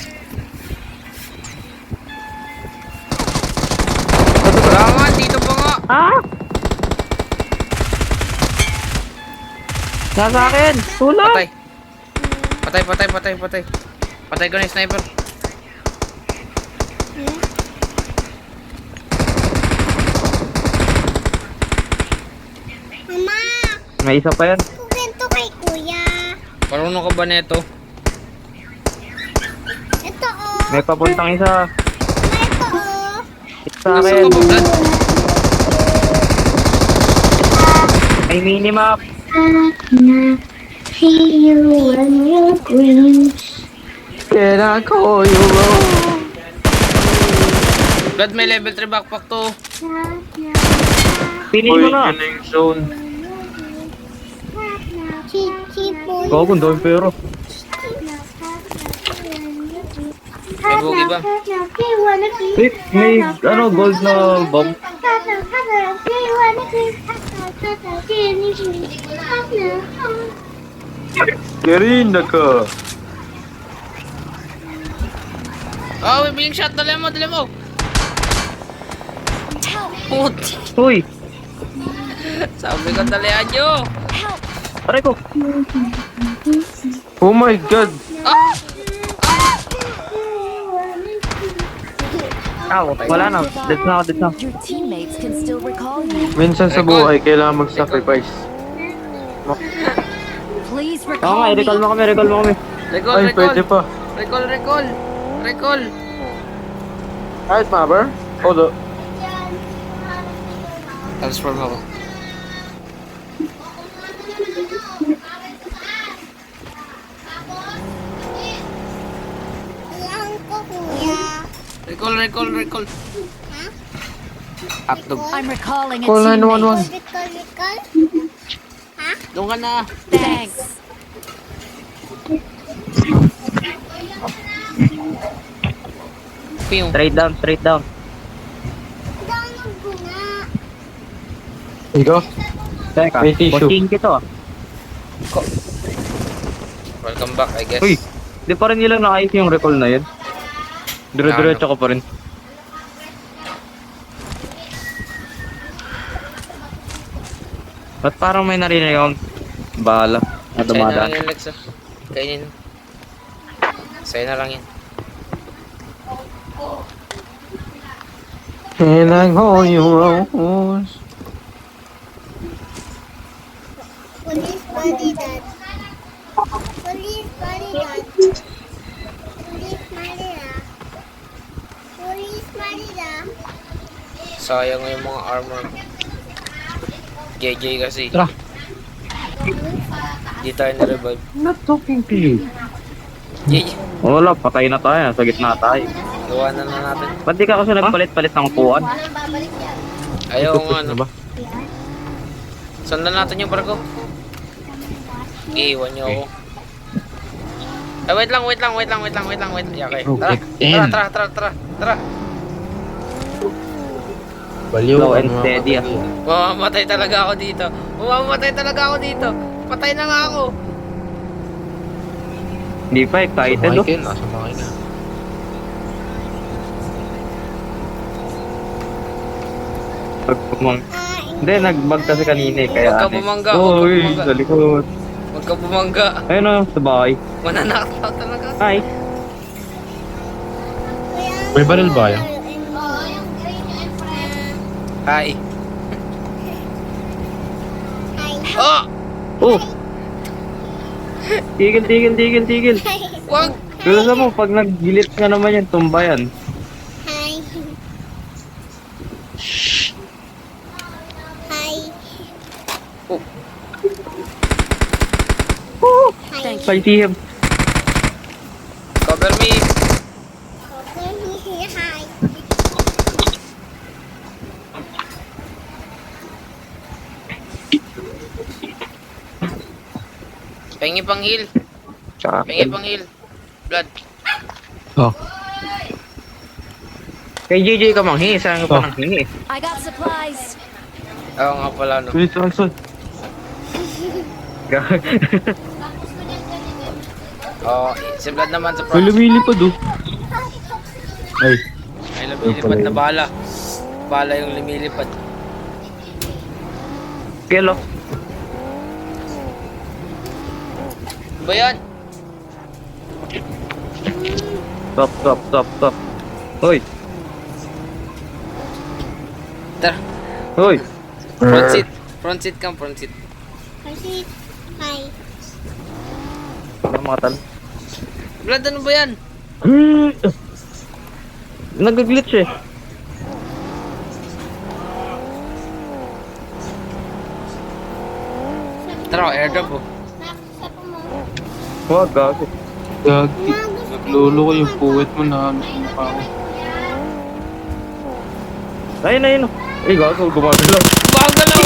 Wala nga, dito pa nga! Ah! Nasa akin! Tulong! Patay. Patay ko na yung sniper. Mama, May isa pa yan. kwento kay kuya. Marunong ka ba neto? Ito oh. May papuntang isa. Ito oh. Sa Nasa akin. ka ba, Brad? May minimap. See you when you're green. Can I call you wrong? Brad, may level 3 backpack to. Pinin mo na. Yun yung zone. Chichipoy. Gago, ang dami pero. May boogie ba? Wait, may ano, gold na bomb. Garin ka. Oh, may biling shot. Dali mo. Puti. Uy, Sabi ko, dalihan nyo. aray ko. Oh my god. Wala na. Dead na ako. Your teammates can still recall you. Minsan sa buhay, kailangan mag-sacrifice. Please Oo recall nga, me. recall mo kami. Ay, pwede pa. Recall. Kahit mapper? Hold up. Transform ako. Alam ko kuya. Recall. Hotdog. I'm recalling a Call teammate. 911. Recall. Doon ka na. Thanks. Piyong. Straight down. Download ko nga. Ikaw? Teka, May tissue. posting kito ah. Welcome back, I guess. Uy, di pa rin nilang naayos yung recall na yun. Dire-diretso ko pa rin. Ba't parang may narinig akong bala na Sa'yo na lang dumadaan? yan, Lex. Kainin. Sa'yo na lang yan. Can I call you wrong? Police bodyguard. Police bodyguard. Police Maria. Police Maria. Sayang yung mga armor. JJ kasi. Tara. Di tayo na-revive. Not talking to you. JJ. Wala, patay na tayo. Sa gitna tayo. Gawa na natin. Ba't di ka kasi nagpalit-palit ng upuan? Ayaw Ito, nga, push na ano. ba? Sandan natin yung barko. Iiwan niyo ako. Ay, wait lang. Yeah, okay. Tara. Baliw. Slow and ano steady, mga kapatid. Mamamatay talaga ako dito. Patay na nga ako. Hindi pa, excited oh. Michael, nasa makina. Hindi, nag-bug kasi kanina eh. Kaya Huwag ka ano eh. bumangga, Uy, sa likod. Huwag ka bumangga. Ayun oh, sa bahay. Mananakaw talaga. Hi. May baril ba yan? Hi. Oh! Oh! Tigil. Wag! Gusto mo, pag nag-glitch nga naman yan, tumba yan. Hi. Hi. Oh. Thank you. I see him. Cover me. Hi. Pengi pang heal. Tsaka, Pengi pang heal. Blood. Oh. Kay JJ ka manghingi, sayang pa nang hingi. I got supplies. Oo nga pala, no. Bilis, Alson. Oo, si Vlad naman sa May front. lumilipad oh. Ay, May lumilipad na bala. Bala yung lumilipad. Kelo. Ba yan? Stop. Hoy, Tara, hoy. front seat. Front seat kang, front seat. Kasi, hi. Ano mga tal? Vlad, ano ba yan? Nag-glitch eh. Tara, airdrop oh. Sa mo. Huwag, gago. gagi. Naglolo ko yung puwet mo na ano sa mukha ko. Ayun. Ay, gago, gumagalaw. Bagalaw!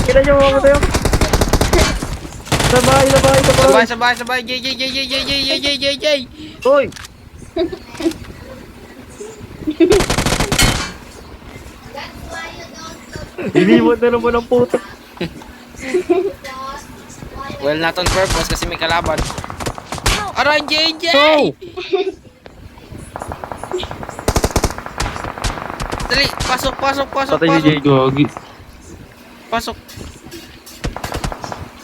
Kailan niyo mga tayo? Sabay. Sabay. Jay. Hoy! Iniwan na naman ang puto. Well, not on purpose kasi may kalaban. Aray, JJ! Oh! Dali, pasok. Patay si JJ. Gagi. Pasok.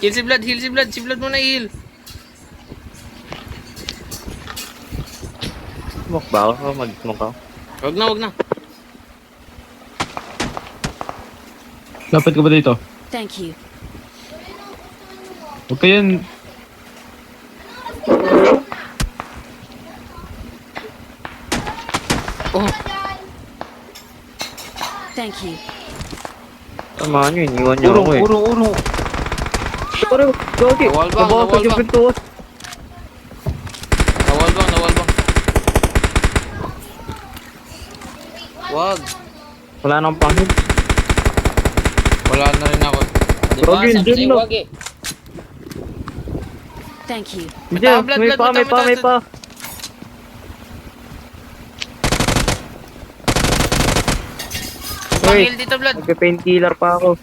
Heal si Vlad. Si Vlad muna heal. Smoke ba ako? Mag-smoke ako. Wag na. Lapit ka ba dito? Thank you. Huwag ka yan. Oh, Thank you. Tama nyo, iniwan niyo ako eh. Uro. Pero, gagi. Nawalbang. Nabasag yung pintuan. nawalbang. Wag. Wala nang panghin. Wala na rin ako. Diba? Wag yun, Sabi dyan sa'yo, lang. wag eh. Thank you. Diyan, Vlad, may pa. Hoy, Pang-heal dito, Vlad. magpe-painkiller pa ako.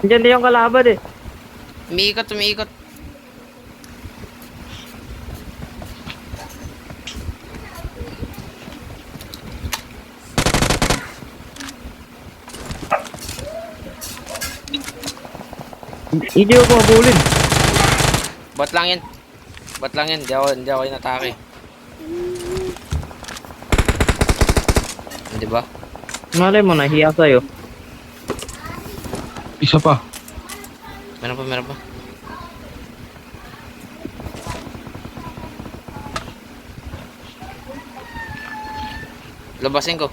Diyan din yung kalaban eh. Umiikot. Hindi ako mabulin. Bot lang yan. Hindi ako inatake. Di ba? Malay mo, nahiya sa'yo. Isa pa. Meron pa. Labasin ko.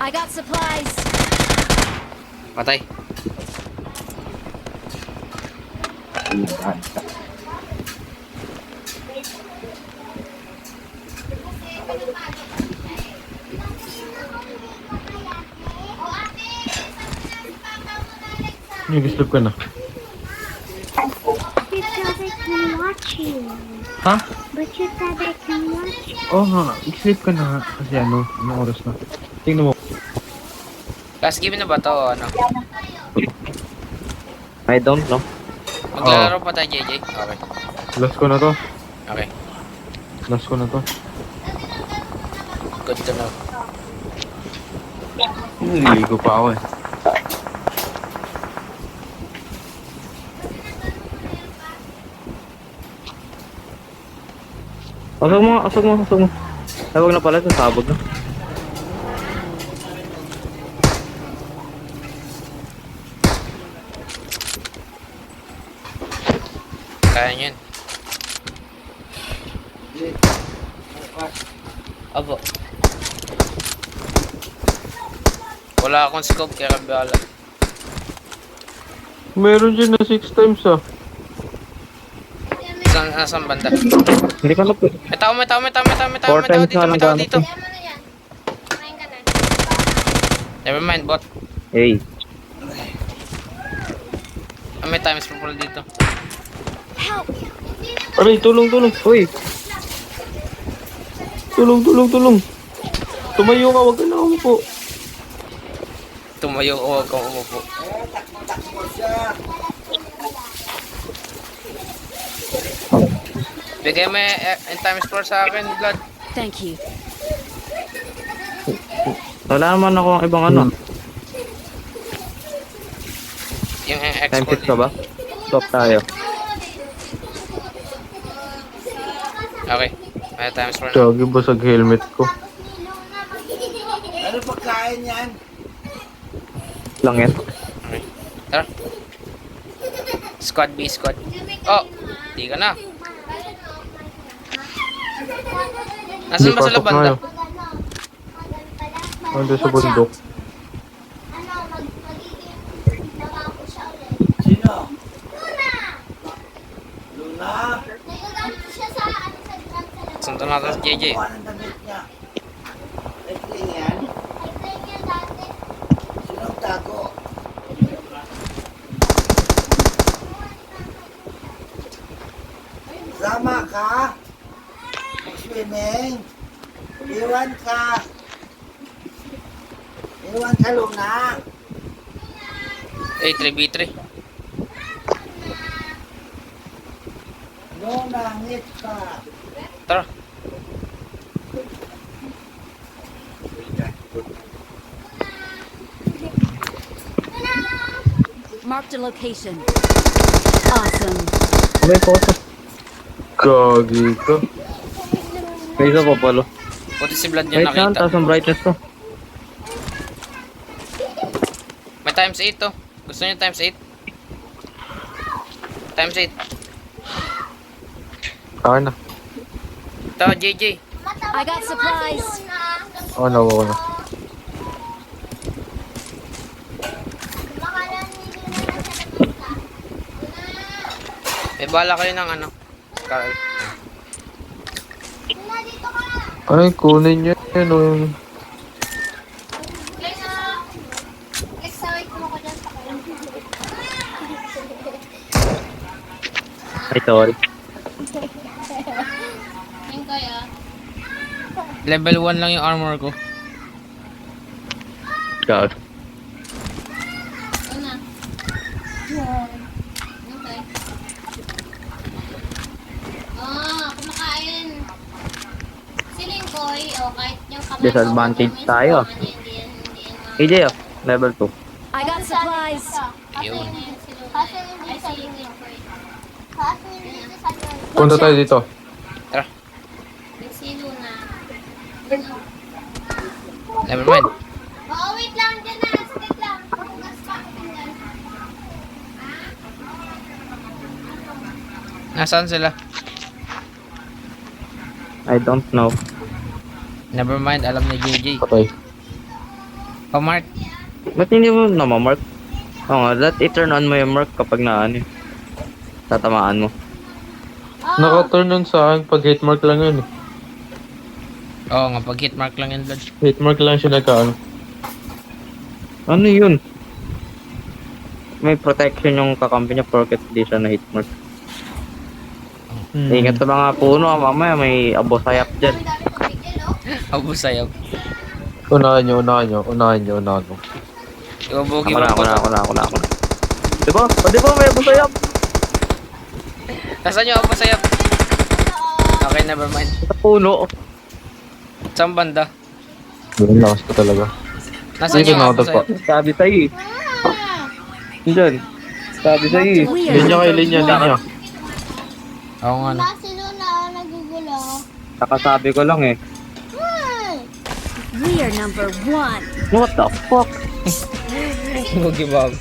I got supplies. Patay. Nag-slip ka na. You said I can watch you. Ha? But you said I can watch you. Oo nga, i-sleep ka na nga. Kasi anong oras na. Tingnan mo. Last game na ba to o ano? I don't know. Maglalaro pa tayo, JJ? Okay. Last ko na to. Okay. Good to know. Naliligo pa ako eh. Asog mo. Tawag na pala, sasabog na. Kaya nyo yun. Abo. Wala akong scope kaya kabala. Meron dyan na 6 times ah. Saan banda? Hindi ka na po. May tao Four times dito, na may lang tao gamit dito. eh. Never mind, bot. Hey. May times pa pala dito. Help! Aray, tulong. Uy! Tulong. Tumayo ka, wag ka na umupo. Tumayo o huwag kang umupo. Bigay mo yung time score sa akin, Vlad. Thank you. Wala naman ako ang ibang ano. Yung Time export. fix ka ba? Stop tayo. Okay. May time score na. Gagi, basag helmet ko. Lang yan. Okay. Tara. Squad B, squad. Oh, di ka na. Nasaan ba sila banda? Ando sa bundok. Sundan natin si JJ. Sama ka. Swimming. Iwan ka. Iwan ka, Luna. 3v3. Luna, ngit ka. Tara. Marked a location. Awesome. May photo. Gagi ka. May isa pa palo. Buti si Vlad yung Wait lang, nakita. taas ang brightness ko. May times 8 to. Gusto niyo times 8? Times 8. Saan na? Ito, JJ. I got supplies. Oh, nawa ko na. May bala kayo ng ano? Carl. Ay, kunin niyo yun. Oh. Ay, sorry. Level 1 lang yung armor ko. God. Kumakain. Silingkoy, o kahit yung kamay. Disadvantage tayo. AJ, oh, level 2. I got supplies. Yun. Kasi hindi sa silingkoy. Kasi hindi sa silingkoy. Punta tayo dito. Tara. Nagsilo na. Never mind. Oo, wait lang. Diyan na. Sakit lang. Hugas pa ako dyan. Nasaan sila? I don't know. Never mind, alam ni JJ. Patay. Oh, Mark. Ba't hindi mo namamark? Oo nga, that i-turn on mo yung mark kapag na ano. Tatamaan mo. Naka-turn yun sa akin pag hit mark lang yun. Oo nga, pag hit mark lang yan, Vlad. Hit mark lang siya nagkaano. Ano yun? May protection yung kakampi niya porket di siya na hit mark. Ingat sa mga puno, mamaya may abo sayap dyan. Abo sayap. Unahan nyo. Iwabugi Ako mo. na. Diba? O diba may abo sayap? Nasaan yung abo sayap? Okay, never mind. Sa puno. Saan banda? Ganun lakas ko talaga. Nasaan Dito yung na abo ako pa. sayap? Sabi sa'yo eh. Diyan. Sabi sa'yo eh. Linya. Oo nga na. Silo na nagugulo. Nakasabi ko lang eh. We are number 1. What the fuck? Bugi Bob.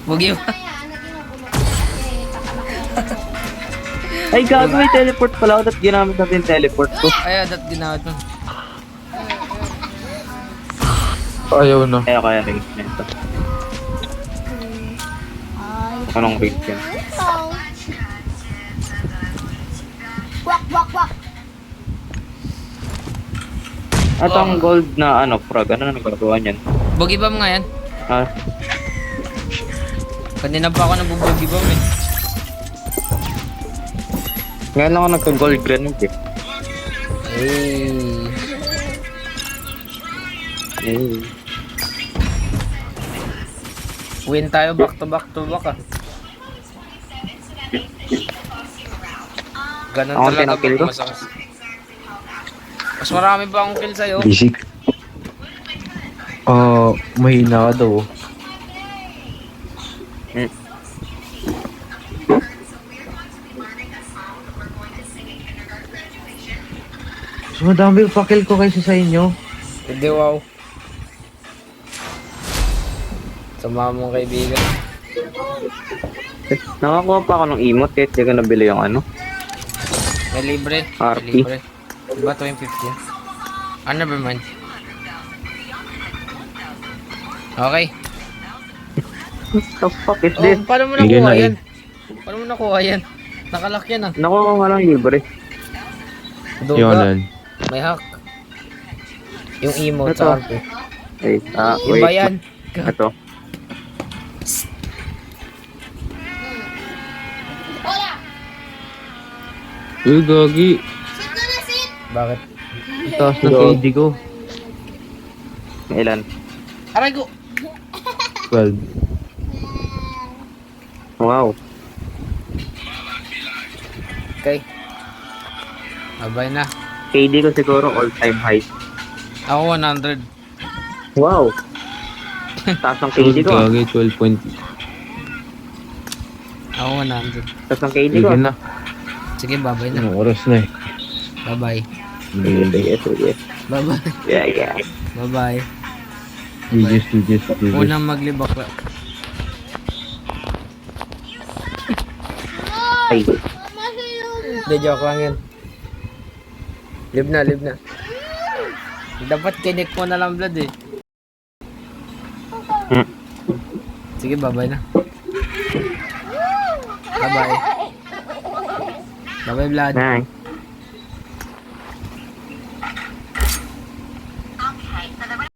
Bugi Bob. Ay gago, may teleport pala ako at ginamit natin yung teleport ko. Ay, dat ginawat mo. Ayaw na. Kaya rin nito. Anong rate yan? Wak. At ang gold na ano, frog, ano na nagagawa niyan? Bugi Bob nga yan. Ah, Kanina pa ako nabubugi bomb eh. Ngayon ako nagka-gold grenade eh. Hey. Eh. Win tayo back to back ah. Ganun Ako talaga tinakil ko. pag masakit. Mas marami pa akong kill sa'yo. Basic. Mahina ka daw. Mas madami yung pakil ko kaysa sa inyo. Hindi wow. Sama mong kaibigan. Nakakuha pa ako ng emote kahit di ko nabili yung ano. May libre. RP. May libre. Diba 250? Ah, never mind. Okay. What the fuck is Oh, this? paano mo Bigyan nakuha na eh. yan? Paano mo nakuha yan? Nakalock yan ah. Nakuha ko lang libre. Yung Duga. lan. May hack. Yung emote Ito. sa RP. Wait, Yung ba wait. yan? Ito. Wala. Uy, gagi. Sit ka na, sit. Bakit? Taas ng Go. KD ko. Ilan? Aray ko! 12. Wow. Okay. Abay na. KD ko siguro all-time high. Ako 100. Wow. Taas ng KD ko. Gagi, 12 point. Ako 100. Taas ng KD ko. Bigyan na. Sige, babay na. Anong oras na eh. Bye-bye. Sige. Bye-bye. Yeah. Bye-bye. GG's. Unang maglibak lang. Ay. Hindi, joke lang yun. Live na. Dapat kinik mo na lang, Vlad eh. Sige, bye-bye na. Bye-bye. Bye-bye, Vlad. Nice.